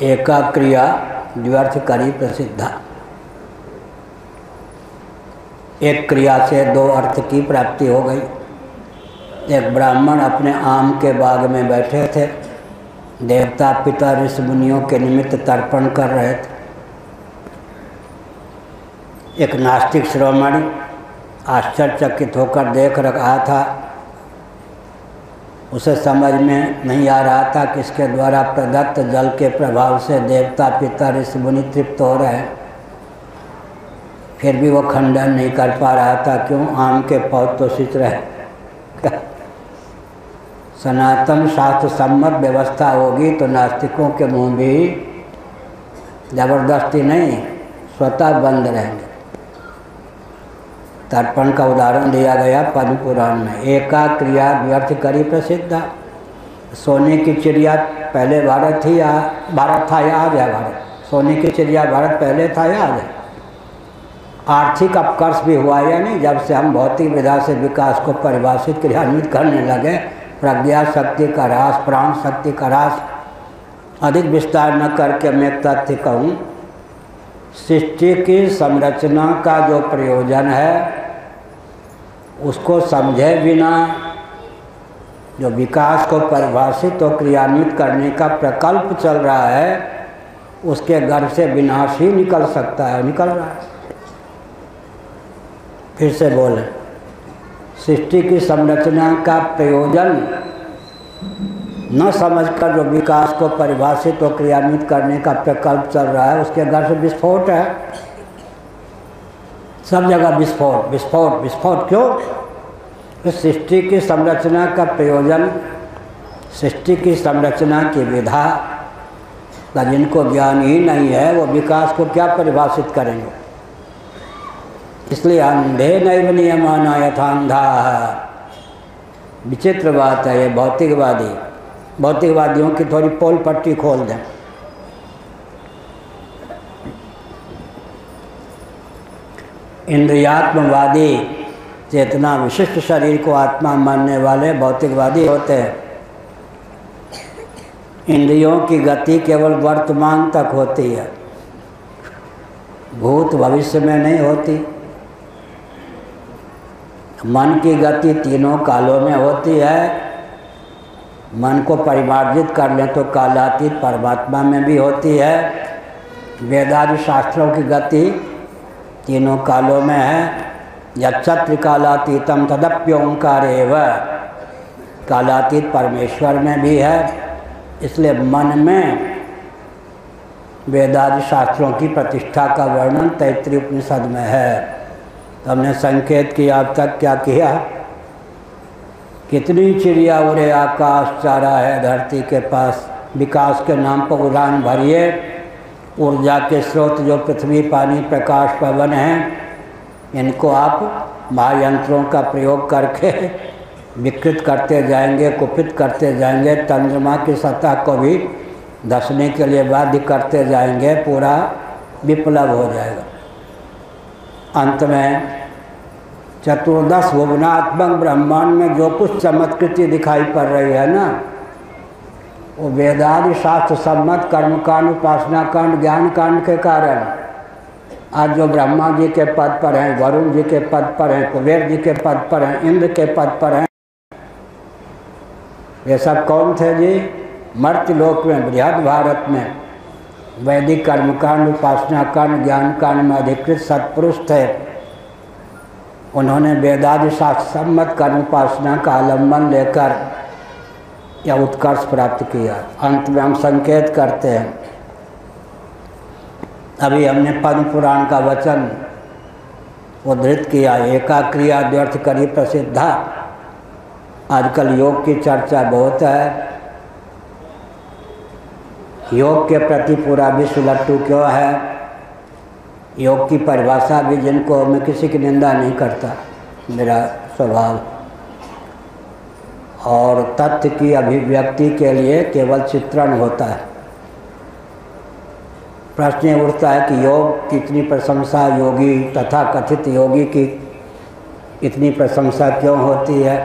एका क्रिया व्यर्थ करी प्रसिद्धा। एक क्रिया से दो अर्थ की प्राप्ति हो गई। एक ब्राह्मण अपने आम के बाग में बैठे थे, देवता पिता ऋषि मुनियों के निमित्त तर्पण कर रहे थे। एक नास्तिक शिरोमणि आश्चर्यचकित होकर देख रहा था। उसे समझ में नहीं आ रहा था कि इसके द्वारा प्रदत्त जल के प्रभाव से देवता पिता ऋषि मुनि तृप्त हो रहे हैं। फिर भी वो खंडन नहीं कर पा रहा था, क्यों? आम के पौध तो सिंच रहे। सनातन शास्त्र सम्मत व्यवस्था होगी तो नास्तिकों के मुंह भी जबरदस्ती नहीं, स्वतः बंद रहेंगे। तर्पण का उदाहरण दिया गया पद्म पुराण में, एका क्रिया व्यर्थ करी प्रसिद्ध। सोने की चिड़िया पहले भारत थी या भारत था या आज है भारत? सोने की चिड़िया भारत पहले था या आज है? आर्थिक अपकर्ष भी हुआ या नहीं? जब से हम भौतिक विधा से विकास को परिभाषित क्रियान्वित करने लगे, प्रज्ञा शक्ति का ह्रास, प्राण शक्ति का ह्रास। अधिक विस्तार न करके मैं एक तथ्य कहूँ, सृष्टि की संरचना का जो प्रयोजन है उसको समझे बिना जो विकास को परिभाषित और क्रियान्वित करने का प्रकल्प चल रहा है, उसके गर्भ से विनाश ही निकल सकता है, निकल रहा है। फिर से बोलें, सृष्टि की संरचना का प्रयोजन न समझकर जो विकास को परिभाषित और क्रियान्वित करने का प्रकल्प चल रहा है, उसके घर से विस्फोट है। सब जगह विस्फोट विस्फोट विस्फोट। क्यों? इस सृष्टि की संरचना का प्रयोजन, सृष्टि की संरचना की विधा का जिनको ज्ञान ही नहीं है, वो विकास को क्या परिभाषित करेंगे? इसलिए अंधे नैव नियमाना यथांधा। विचित्र बात है ये भौतिकवादियों की थोड़ी पोल पट्टी खोल दें। इंद्रियात्मवादी, चेतना विशिष्ट शरीर को आत्मा मानने वाले भौतिकवादी होते हैं। इंद्रियों की गति केवल वर्तमान तक होती है, भूत भविष्य में नहीं होती। मन की गति तीनों कालों में होती है। मन को परिमार्जित कर लें तो कालातीत परमात्मा में भी होती है। वेदादि शास्त्रों की गति तीनों कालों में है। यच्चत्र कालातीतम तदप्योंकारेव, कालातीत परमेश्वर में भी है। इसलिए मन में वेदादि शास्त्रों की प्रतिष्ठा का वर्णन तैत्तिरीय उपनिषद में है। तो हमने संकेत किया, अब तक क्या किया? कितनी चिड़िया उड़े आकाश, चारा है धरती के पास। विकास के नाम पर उड़ान भरिए। ऊर्जा के स्रोत जो पृथ्वी, पानी, प्रकाश, पवन हैं, इनको आप महायंत्रों का प्रयोग करके विकृत करते जाएंगे, कुपित करते जाएंगे। चंद्रमा की सतह को भी धंसने के लिए बाध्य करते जाएंगे, पूरा विप्लव हो जाएगा। अंत में चतुर्दश भुवनात्मक ब्रह्मांड में जो कुछ चमत्कृति दिखाई पड़ रही है ना, वो वेदादि शास्त्र सम्मत कर्मकांड, उपासना कांड, ज्ञान कांड के कारण। आज जो ब्रह्मा जी के पद पर हैं, वरुण जी के पद पर हैं, कुबेर जी के पद पर हैं, इंद्र के पद पर हैं, ये सब कौन थे जी? मर्त्यलोक में, बृहद भारत में वैदिक कर्मकांड, उपासना कांड, ज्ञान कांड में अधिकृत सत्पुरुष थे। उन्होंने वेदादि शास्त्र सम्मत कर्म उपासना का आलम्बन लेकर यह उत्कर्ष प्राप्त किया। अंत में हम संकेत करते हैं, अभी हमने पद्म पुराण का वचन उद्धृत किया, एका क्रिया व्यर्थ करी प्रसिद्धा। आजकल योग की चर्चा बहुत है। योग के प्रति पूरा विश्व लट्टू क्यों है? योग की परिभाषा भी, जिनको मैं किसी की निंदा नहीं करता, मेरा स्वभाव, और तथ्य की अभिव्यक्ति के लिए केवल चित्रण होता है। प्रश्न ये उठता है कि योग की इतनी प्रशंसा, योगी तथा कथित योगी की इतनी प्रशंसा क्यों होती है?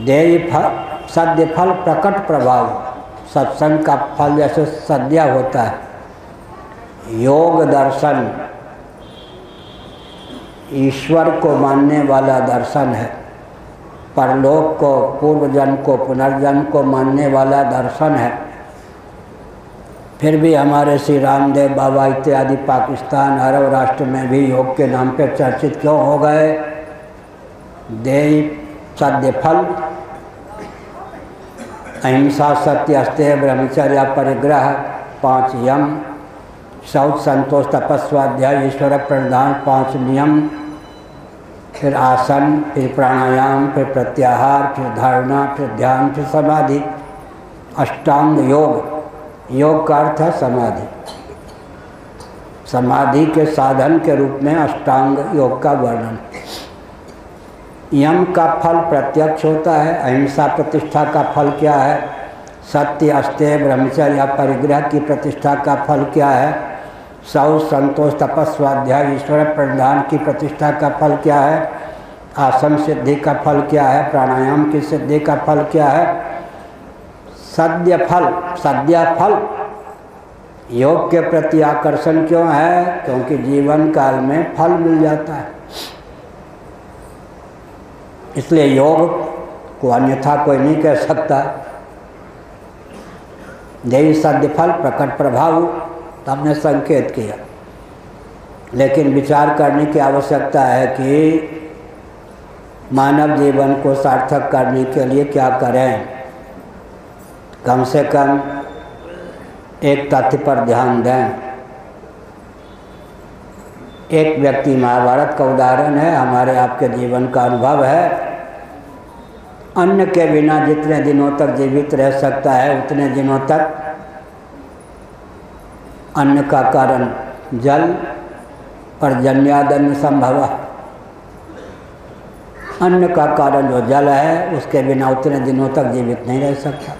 देय फल, सद्य फल, प्रकट प्रभाव। सत्संग का फल जैसे सद्य होता है। योग दर्शन ईश्वर को मानने वाला दर्शन है, परलोक को, पूर्व जन्म को, पुनर्जन्म को मानने वाला दर्शन है। फिर भी हमारे श्री रामदेव बाबा इत्यादि पाकिस्तान, अरब राष्ट्र में भी योग के नाम पे चर्चित क्यों हो गए? देय सद्य फल, अहिंसा, सत्य, अस्तेय, ब्रह्मचर्य, परिग्रह, 5 यम, शौच, संतोष, तपस्वाध्याय, ईश्वर प्रणिधान, 5 नियम, फिर आसन, फिर प्राणायाम, फिर प्रत्याहार, फिर धारणा, फिर ध्यान, फिर समाधि, अष्टांग योग। योग का अर्थ है समाधि। समाधि के साधन के रूप में अष्टांग योग का वर्णन। यम का फल प्रत्यक्ष होता है। अहिंसा प्रतिष्ठा का फल क्या है? सत्य, अस्तेय, ब्रह्मचर्य, परिग्रह की प्रतिष्ठा का फल क्या है? शौच, संतोष, तपस्वाध्याय, ईश्वर प्रणिधान की प्रतिष्ठा का फल क्या है? आसन सिद्धि का फल क्या है? प्राणायाम की सिद्धि का फल क्या है? सद्य फल, सद्य फल। योग के प्रति आकर्षण क्यों है? क्योंकि जीवन काल में फल मिल जाता है। इसलिए योग को अन्यथा कोई नहीं कह सकता। देवी सद्य फल, प्रकट प्रभाव, हमने संकेत किया। लेकिन विचार करने की आवश्यकता है कि मानव जीवन को सार्थक करने के लिए क्या करें। कम से कम एक तथ्य पर ध्यान दें। एक व्यक्ति, महाभारत का उदाहरण है, हमारे आपके जीवन का अनुभव है। अन्न के बिना जितने दिनों तक जीवित रह सकता है उतने दिनों तक अन्न का कारण जल, पर्जन्यादन्न संभव। अन्न का कारण जो जल है, उसके बिना उतने दिनों तक जीवित नहीं रह सकता।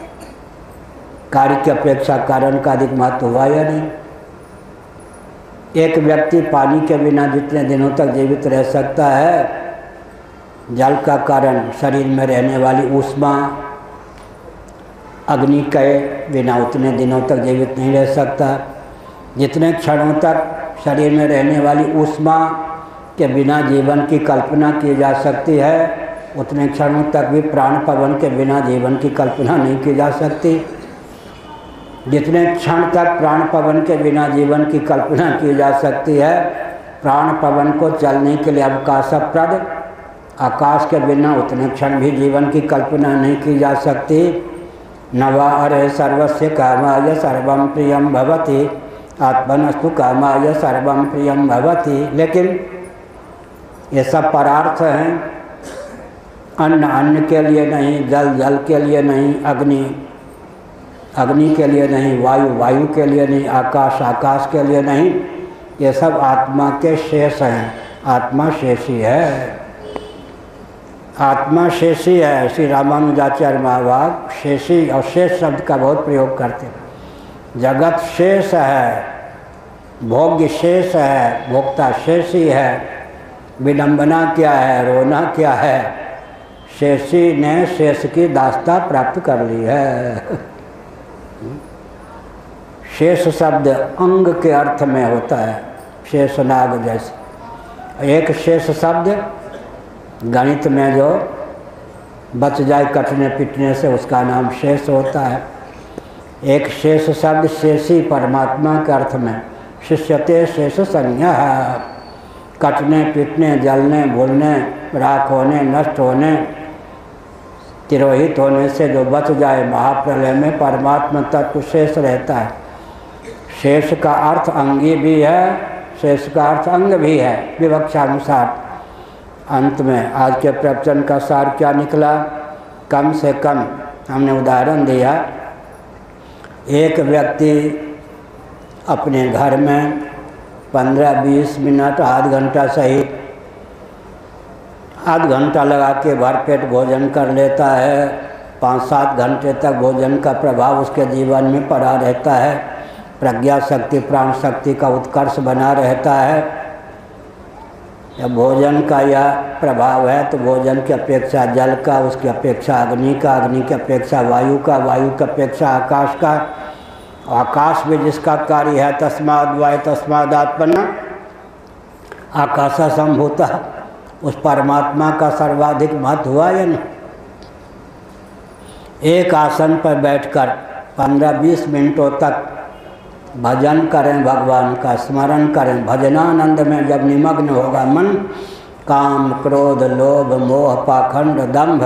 कार्य की अपेक्षा कारण का अधिक महत्व हुआ या नहीं? एक व्यक्ति पानी के बिना जितने दिनों तक जीवित रह सकता है, जल का कारण शरीर में रहने वाली ऊष्मा, अग्नि के बिना उतने दिनों तक जीवित नहीं रह सकता। जितने क्षणों तक शरीर में रहने वाली ऊष्मा के बिना जीवन की कल्पना की जा सकती है, उतने क्षणों तक भी प्राण पवन के बिना जीवन की कल्पना नहीं की जा सकती। जितने क्षण तक प्राण पवन के बिना जीवन की कल्पना की जा सकती है, प्राण पवन को चलने के लिए अवकाशप्रद आकाश के बिना उतने क्षण भी जीवन की कल्पना नहीं की जा सकती। नवा अरे सर्वस्य कामाय सर्वं प्रियं भवति, आत्मनस्तु कामाय सर्वं प्रियं भवति। लेकिन ये सब परार्थ हैं। अन्न अन्न के लिए नहीं, जल जल के लिए नहीं, अग्नि अग्नि के लिए नहीं, वायु वायु के लिए नहीं, आकाश आकाश के लिए नहीं। ये सब आत्मा के शेष हैं। आत्मा शेषी है, आत्मा शेषी है। श्री रामानुजाचार्य महाभाग शेषी और शेष शब्द का बहुत प्रयोग करते हैं। जगत शेष है, भोग्य शेष है, भोक्ता शेषी है। विडंबना क्या है, रोना क्या है? शेषी ने शेष की दास्ता प्राप्त कर ली है। शेष शब्द अंग के अर्थ में होता है, शेषनाग जैसे। एक शेष शब्द गणित में जो बच जाए कटने पिटने से, उसका नाम शेष होता है। एक शेष शब्द शेषी परमात्मा के अर्थ में, शिष्यते शेष संज्ञा, कटने पिटने, जलने भूलने, राख होने, नष्ट होने, तिरोहित होने से जो बच जाए, महाप्रलय में परमात्मा तत्व शेष रहता है। शेष का अर्थ अंगी भी है, शेष का अर्थ अंग भी है विवक्षानुसार। अंत में आज के प्रवचन का सार क्या निकला? कम से कम हमने उदाहरण दिया, एक व्यक्ति अपने घर में 15-20 मिनट, आध घंटा सही, आध घंटा लगा के भरपेट भोजन कर लेता है, 5-7 घंटे तक भोजन का प्रभाव उसके जीवन में पड़ा रहता है, प्रज्ञा शक्ति प्राण शक्ति का उत्कर्ष बना रहता है। जब भोजन का यह प्रभाव है तो भोजन की अपेक्षा जल का, उसकी अपेक्षा अग्नि का, अग्नि की अपेक्षा वायु का, वायु की अपेक्षा आकाश का, आकाश में जिसका कार्य है तस्माद् वाय तस्माद् आत्मना आकाशा संभूता, उस परमात्मा का सर्वाधिक महत्व हुआ या नहीं? एक आसन पर बैठकर 15-20 मिनटों तक भजन करें, भगवान का स्मरण करें, भजनानंद में जब निमग्न होगा मन, काम क्रोध लोभ मोह पाखंड दंभ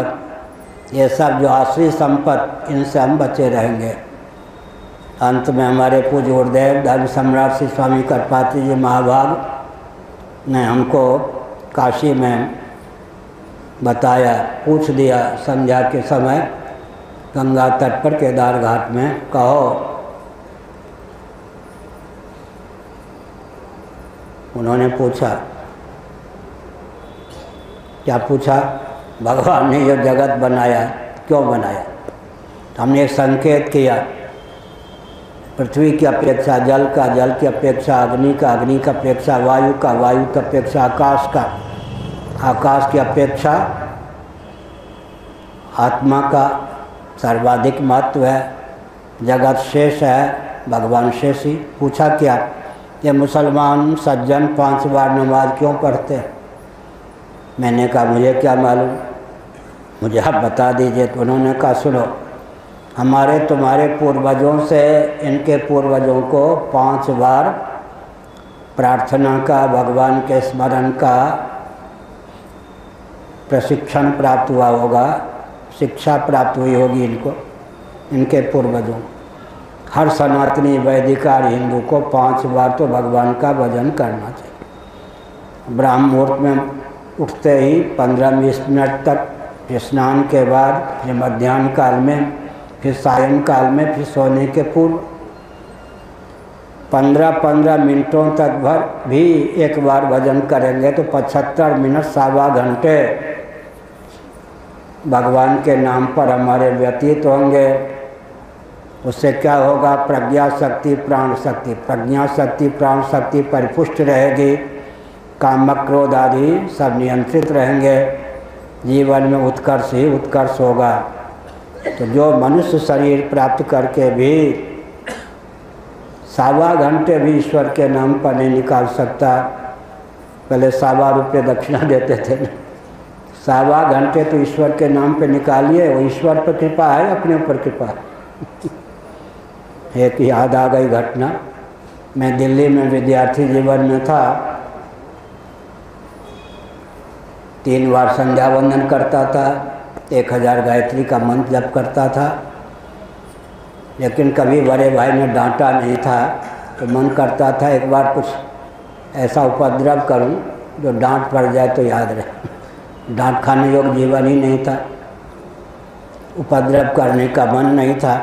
ये सब जो आश्री संपत्ति, इनसे हम बचे रहेंगे। अंत में हमारे पूज्य गुरुदेव धर्म सम्राट श्री स्वामी करपात्री जी महाभाग ने हमको काशी में बताया, पूछ दिया संध्या के समय गंगा तट पर केदार घाट में, कहो। उन्होंने पूछा, क्या पूछा? भगवान ने ये जगत बनाया, क्यों बनाया? हमने एक संकेत किया, पृथ्वी की अपेक्षा जल का, जल की अपेक्षा अग्नि का, अग्नि की अपेक्षा वायु का, वायु की अपेक्षा आकाश का, आकाश की अपेक्षा आत्मा का सर्वाधिक महत्व है। जगत शेष है, भगवान शेष ही। पूछा क्या? ये मुसलमान सज्जन 5 बार नमाज क्यों पढ़ते हैं? मैंने कहा मुझे क्या मालूम, मुझे आप बता दीजिए। तो उन्होंने कहा सुनो, हमारे तुम्हारे पूर्वजों से इनके पूर्वजों को 5 बार प्रार्थना का, भगवान के स्मरण का प्रशिक्षण प्राप्त हुआ होगा, शिक्षा प्राप्त हुई होगी इनको, इनके पूर्वजों। हर सनातनी वैदिकार हिंदू को 5 बार तो भगवान का भजन करना चाहिए। ब्राह्म मुहूर्त में उठते ही 15-20 मिनट तक, स्नान के बाद, फिर मध्याह्न काल में, फिर सायंकाल में, फिर सोने के पूर्व 15-15 मिनटों तक भर भी एक बार भजन करेंगे तो 75 मिनट, सवा घंटे भगवान के नाम पर हमारे व्यतीत होंगे। उससे क्या होगा? प्रज्ञा शक्ति प्राण शक्ति, प्रज्ञा शक्ति प्राण शक्ति परिपुष्ट रहेगी, काम क्रोध आदि सब नियंत्रित रहेंगे, जीवन में उत्कर्ष ही उत्कर्ष होगा। तो जो मनुष्य शरीर प्राप्त करके भी सवा घंटे भी ईश्वर के नाम पर नहीं निकाल सकता, पहले 1.25 रुपये दक्षिणा देते थे ना, 1.25 घंटे तो ईश्वर के नाम पे निकालिए, वो ईश्वर पर कृपा है, अपने ऊपर कृपा है। एक याद आ गई घटना, मैं दिल्ली में विद्यार्थी जीवन में था, 3 बार संध्या वंदन करता था, 1000 गायत्री का मंत्र जप करता था, लेकिन कभी बड़े भाई ने डांटा नहीं था। तो मन करता था एक बार कुछ ऐसा उपद्रव करूं जो डांट पड़ जाए तो याद रहे। डांट खाने योग्य जीवन ही नहीं था, उपद्रव करने का मन नहीं था,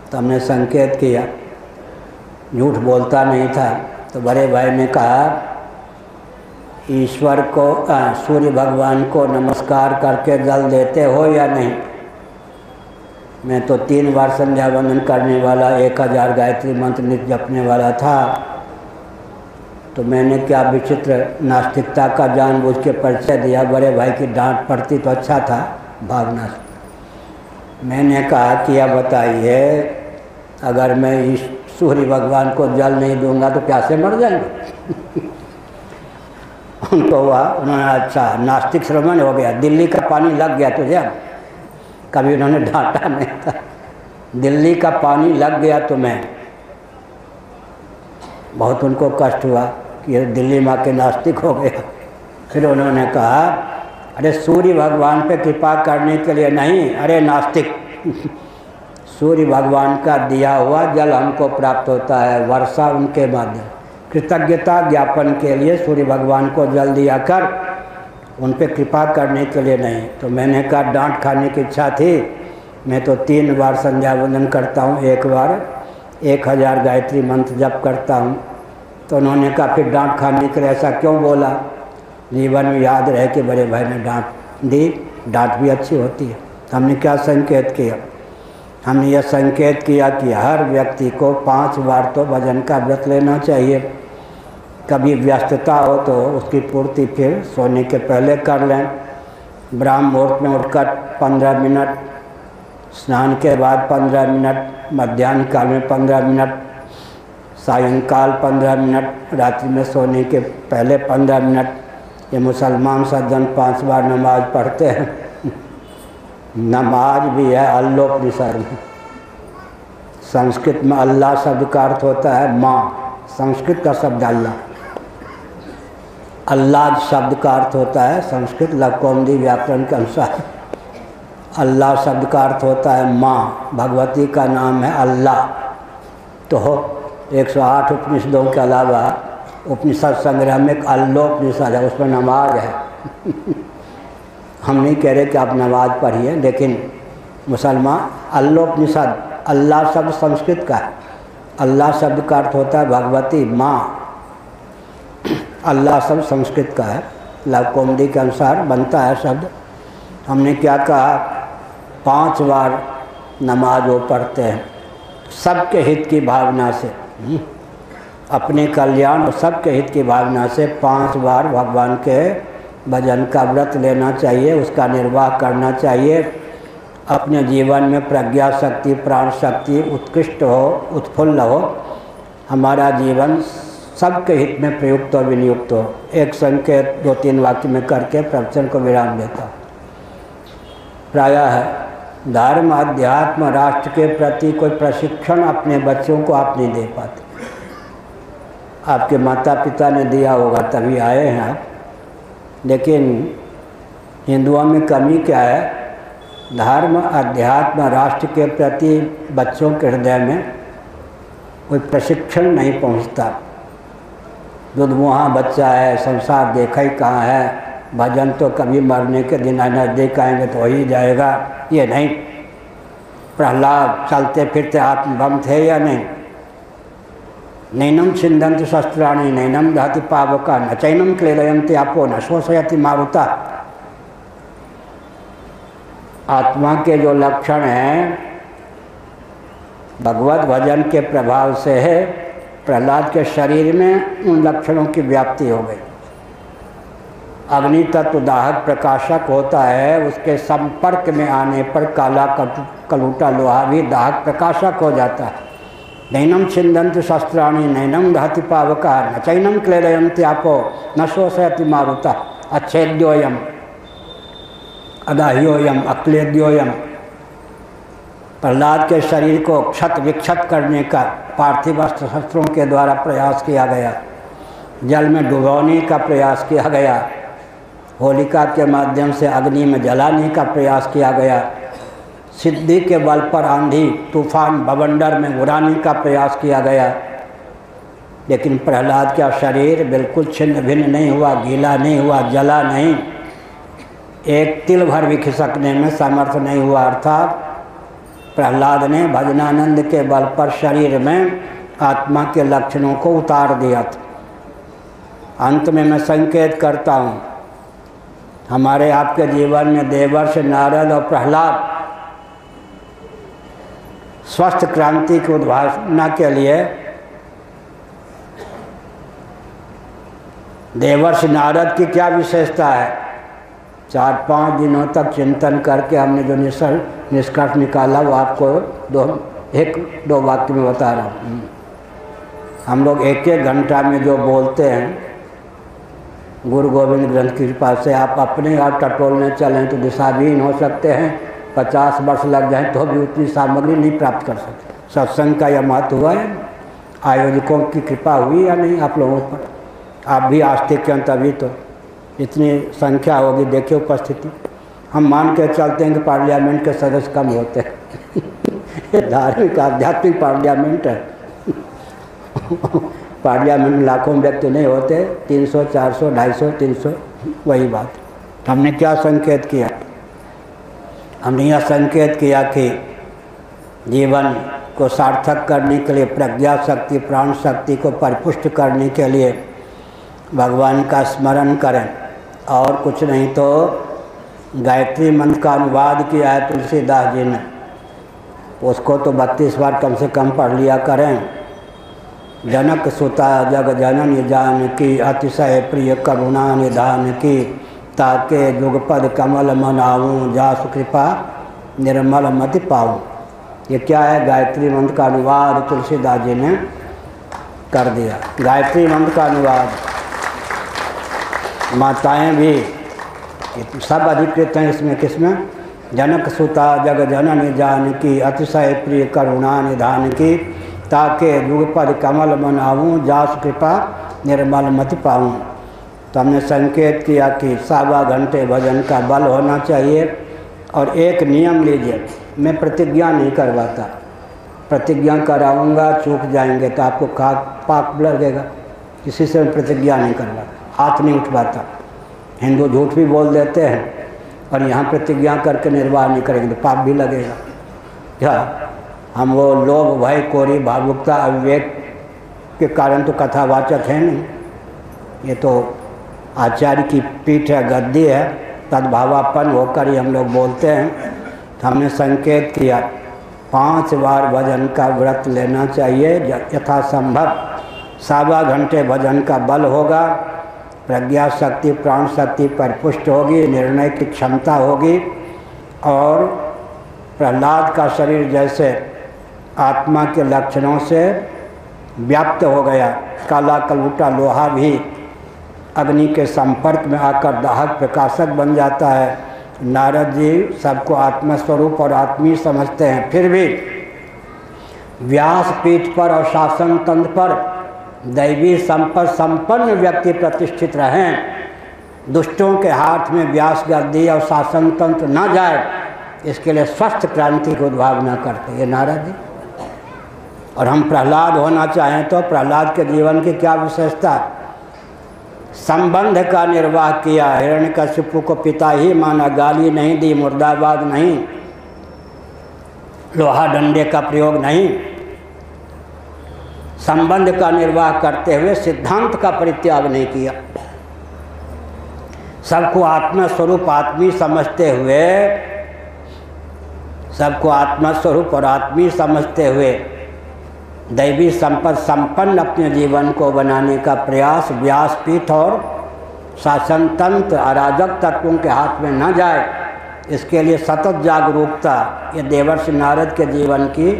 तो हमने संकेत किया, झूठ बोलता नहीं था। तो बड़े भाई ने कहा, ईश्वर को, सूर्य भगवान को नमस्कार करके जल देते हो या नहीं? मैं तो 3 बार संध्या वंदन करने वाला, 1000 गायत्री मंत्र नित्य जपने वाला था। तो मैंने क्या विचित्र नास्तिकता का जानबूझ के परिचय दिया। बड़े भाई की डांट पड़ती तो अच्छा था, भावना से। मैंने कहा कि अब बताइए, अगर मैं सूर्य भगवान को जल नहीं दूंगा तो प्यासे मर जाएंगे। उनको हुआ, उन्होंने अच्छा नास्तिक श्रवण हो गया, दिल्ली का पानी लग गया तुझे। कभी उन्होंने डांटा नहीं था, दिल्ली का पानी लग गया तुम्हें। बहुत उनको कष्ट हुआ कि दिल्ली माँ के नास्तिक हो गया। फिर उन्होंने कहा, अरे सूर्य भगवान पे कृपा करने के लिए नहीं, अरे नास्तिक सूर्य भगवान का दिया हुआ जल हमको प्राप्त होता है, वर्षा उनके माध्यम। कृतज्ञता ज्ञापन के लिए सूर्य भगवान को जल दिया कर, उन पे कृपा करने के लिए नहीं। तो मैंने कहा डांट खाने की इच्छा थी, मैं तो 3 बार संध्या वंदन करता हूँ, 1 बार 1000 गायत्री मंत्र जप करता हूँ। तो उन्होंने कहा फिर डांट खाने के लिए ऐसा क्यों बोला? जीवन में याद रहे कि बड़े भाई ने डांट दी, डांट भी अच्छी होती है। हमने क्या संकेत किया? हमने यह संकेत किया कि हर व्यक्ति को 5 बार तो भजन का व्रत लेना चाहिए। कभी व्यस्तता हो तो उसकी पूर्ति फिर सोने के पहले कर लें। ब्राह्म मुहूर्त में उठकर 15 मिनट, स्नान के बाद 15 मिनट, मध्याह्न काल में 15 मिनट, सायंकाल 15 मिनट, रात्रि में सोने के पहले 15 मिनट। ये मुसलमान सज्जन 5 बार नमाज पढ़ते हैं। नमाज भी है अल्लोपनिषद में। संस्कृत में अल्लाह शब्द का अर्थ होता है माँ, संस्कृत का शब्द अल्लाह। अल्लाह शब्द का अर्थ होता है संस्कृत लघुकौमुदी व्याकरण के अनुसार अल्लाह शब्द का अर्थ होता है माँ। भगवती का नाम है अल्लाह। तो 108 उपनिषदों के अलावा उपनिषद संग्रह में एक अल्लोपनिषद है, उसमें नमाज है। हम नहीं कह रहे कि आप नमाज पढ़िए, लेकिन मुसलमान अल्लोपनिषद, अल्लाह शब्द संस्कृत का है। अल्लाह शब्द का अर्थ होता है भगवती माँ। अल्लाह शब्द संस्कृत का है, लघुकौमुदी के अनुसार बनता है शब्द। हमने क्या कहा? 5 बार नमाज वो पढ़ते हैं सबके हित की भावना से, अपने कल्याण और सबके हित की भावना से 5 बार भगवान के भजन का व्रत लेना चाहिए, उसका निर्वाह करना चाहिए। अपने जीवन में प्रज्ञा शक्ति, प्राण शक्ति उत्कृष्ट हो, उत्फुल्ल हो, हमारा जीवन सबके हित में प्रयुक्त और विनियुक्त हो। एक संकेत 2-3 वाक्य में करके प्रवचन को विराम देता। प्रायः है धर्म, अध्यात्म, राष्ट्र के प्रति कोई प्रशिक्षण अपने बच्चों को आप नहीं दे पाते। आपके माता पिता ने दिया होगा तभी आए हैं आप। लेकिन हिंदुओं में कमी क्या है? धर्म, अध्यात्म, राष्ट्र के प्रति बच्चों के हृदय में कोई प्रशिक्षण नहीं पहुंचता। दुधमुहा बच्चा है, संसार देखा ही कहाँ है, भजन तो कभी मरने के दिन नजदीक आएंगे तो हो ही जाएगा। ये नहीं, प्रहलाद चलते फिरते आत्मबम थे या नहीं? नैनम छिंदन्ति शस्त्राणि नैनम दहति पावका न चैनम क्लेदयन्ति आपो न शोषयति मारुता। आत्मा के जो लक्षण हैं भगवत भजन के प्रभाव से है, प्रहलाद के शरीर में उन लक्षणों की व्याप्ति हो गई। अग्नि तत्व दाहक प्रकाशक होता है, उसके संपर्क में आने पर काला कलूटा लोहा भी दाहक प्रकाशक हो जाता है। नैनम छिंदन्ति शस्त्राणि नैनम दहति पावका न चैनम क्लेदयन्ति आपो न शोषयति मारुता। अच्छेद्योयम अदाह्योयम अक्लेद्योयम। प्रहलाद के शरीर को क्षत विक्षत करने का पार्थिव अस्त्र शस्त्रों के द्वारा प्रयास किया गया, जल में डुबोने का प्रयास किया गया, होलिका के माध्यम से अग्नि में जलाने का प्रयास किया गया, सिद्धि के बल पर आंधी तूफान बवंडर में उड़ाने का प्रयास किया गया। लेकिन प्रहलाद का शरीर बिल्कुल छिन्न भिन्न नहीं हुआ, गीला नहीं हुआ, जला नहीं, एक तिल भर भी खिसकने में समर्थ नहीं हुआ। अर्थात प्रहलाद ने भजनानंद के बल पर शरीर में आत्मा के लक्षणों को उतार दिया था। अंत में मैं संकेत करता हूँ, हमारे आपके जीवन में देवर्षि नारद और प्रहलाद स्वस्थ क्रांति की उद्भावना के लिए देवर्षि नारद की क्या विशेषता है? 4-5 दिनों तक चिंतन करके हमने जो निष्कर्ष निकाला वो आपको 1-2 वाक्य में बता रहा हूँ। हम लोग 1-1 घंटा में जो बोलते हैं, गुरु गोविंद ग्रंथ की कृपा से आप अपने आप टटोलने चलें तो दिशाहीन हो सकते हैं। 50 वर्ष लग जाए तो भी उतनी सामग्री नहीं प्राप्त कर सकते। सत्संग का यह महत्व हुआ है, आयोजकों की कृपा हुई या नहीं आप लोगों पर? आप भी आस्तिक हैं तभी तो इतनी संख्या होगी। देखिए उपस्थिति, हम मान के चलते हैं कि पार्लियामेंट के सदस्य कम होते हैं। ये धार्मिक आध्यात्मिक पार्लियामेंट है। पार्लियामेंट लाखों व्यक्ति नहीं होते, 300, 400, 250, 300, वही बात। हमने क्या संकेत किया? हमने यह संकेत किया कि जीवन को सार्थक करने के लिए, प्रज्ञा शक्ति, प्राण शक्ति को परिपुष्ट करने के लिए भगवान का स्मरण करें, और कुछ नहीं तो गायत्री मंत्र का अनुवाद किया है तुलसीदास जी ने, उसको तो 32 बार कम से कम पढ़ लिया करें। जनक सुता जग जननी जानकी, अतिशय प्रिय करुणा निधान की, ताके जुगपद कमल मनाऊं, जासु कृपा निर्मल मति पाऊं। ये क्या है? गायत्री मंत्र का अनुवाद तुलसीदास जी ने कर दिया। गायत्री मंत्र का अनुवाद माताएं भी सब अधिकृत हैं इसमें। किसमें? जनक सुता जग जननी जानकी, अतिशय प्रिय करुणा निधान की, ताके जुगपद कमल मनाऊं, जासु कृपा निर्मल मति पाऊं। तो हमने संकेत किया कि 1.25 घंटे भजन का बल होना चाहिए। और एक नियम लीजिए, मैं प्रतिज्ञा नहीं करवाता, प्रतिज्ञा कराऊंगा चूक जाएंगे तो आपको पाप लगेगा, किसी से मैं प्रतिज्ञा नहीं करवाता, हाथ नहीं उठवाता। हिंदू झूठ भी बोल देते हैं और यहाँ प्रतिज्ञा करके निर्वाह नहीं करेंगे तो पाप भी लगेगा। क्या हम वो लोभ भय कोरी भावुकता अविवेक के कारण तो कथावाचक हैं नहीं, ये तो आचार्य की पीठ है, गद्दी है, तद्भावापन होकर ही हम लोग बोलते हैं। तो हमने संकेत किया 5 बार भजन का व्रत लेना चाहिए यथासंभव। 1.25 घंटे भजन का बल होगा, प्रज्ञा शक्ति प्राण शक्ति परिपुष्ट होगी, निर्णय की क्षमता होगी। और प्रहलाद का शरीर जैसे आत्मा के लक्षणों से व्याप्त हो गया, काला कलूटा लोहा भी अग्नि के संपर्क में आकर दाहक प्रकाशक बन जाता है। नारद जी सबको आत्मस्वरूप और आत्मीय समझते हैं, फिर भी व्यासपीठ पर और शासन तंत्र पर दैवी संपद संपन्न व्यक्ति प्रतिष्ठित रहें, दुष्टों के हाथ में व्यास गद्दी और शासन तंत्र न जाए, इसके लिए स्वस्थ क्रांति की उद्भावना करते ये नारद जी। और हम प्रहलाद होना चाहें तो प्रहलाद के जीवन की क्या विशेषता? संबंध का निर्वाह किया, हिरण्यकशिपु को पिता ही माना, गाली नहीं दी, मुर्दाबाद नहीं, लोहा डंडे का प्रयोग नहीं, संबंध का निर्वाह करते हुए सिद्धांत का परित्याग नहीं किया। सबको आत्मा स्वरूप आत्मी समझते हुए, सबको आत्मा स्वरूप और आत्मी समझते हुए दैवी संपद संपन्न अपने जीवन को बनाने का प्रयास व्यासपीठ और शासन तंत्र अराजक तत्वों के हाथ में न जाए, इसके लिए सतत जागरूकता, ये देवर्षि नारद के जीवन की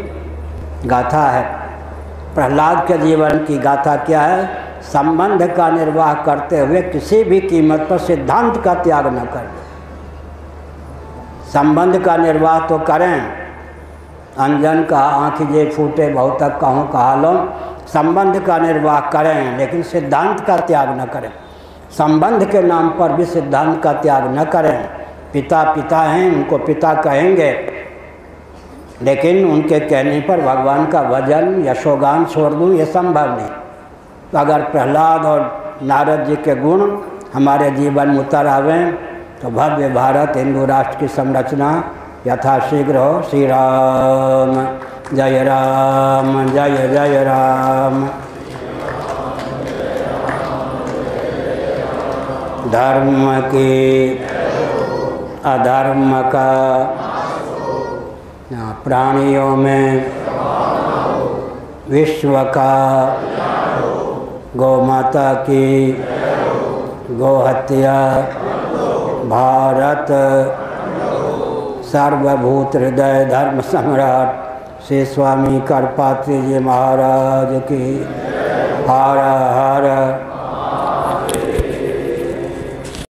गाथा है। प्रहलाद के जीवन की गाथा क्या है? संबंध का निर्वाह करते हुए किसी भी कीमत पर सिद्धांत का त्याग न करें। संबंध का निर्वाह तो करें, अंजन का आँख जे फूटे बहुत तक कहूँ कहा लो, संबंध का निर्वाह करें लेकिन सिद्धांत का त्याग न करें। संबंध के नाम पर भी सिद्धांत का त्याग न करें। पिता पिता हैं, उनको पिता कहेंगे, लेकिन उनके कहने पर भगवान का भजन यशोगान छोड़ दूँ, ये संभव नहीं। तो अगर प्रहलाद और नारद जी के गुण हमारे जीवन में उतर आवें तो भव्य भारत हिंदू राष्ट्र की संरचना यथाशीघ्र हो। श्री राम जय राम, जय जय राम। धर्म की अधर्म का प्राणियों में विश्व का, गौ माता की, गौ हत्या, भारत सर्वभूत हृदय धर्म सम्राट श्री स्वामी करपात्री जी महाराज की। हर हर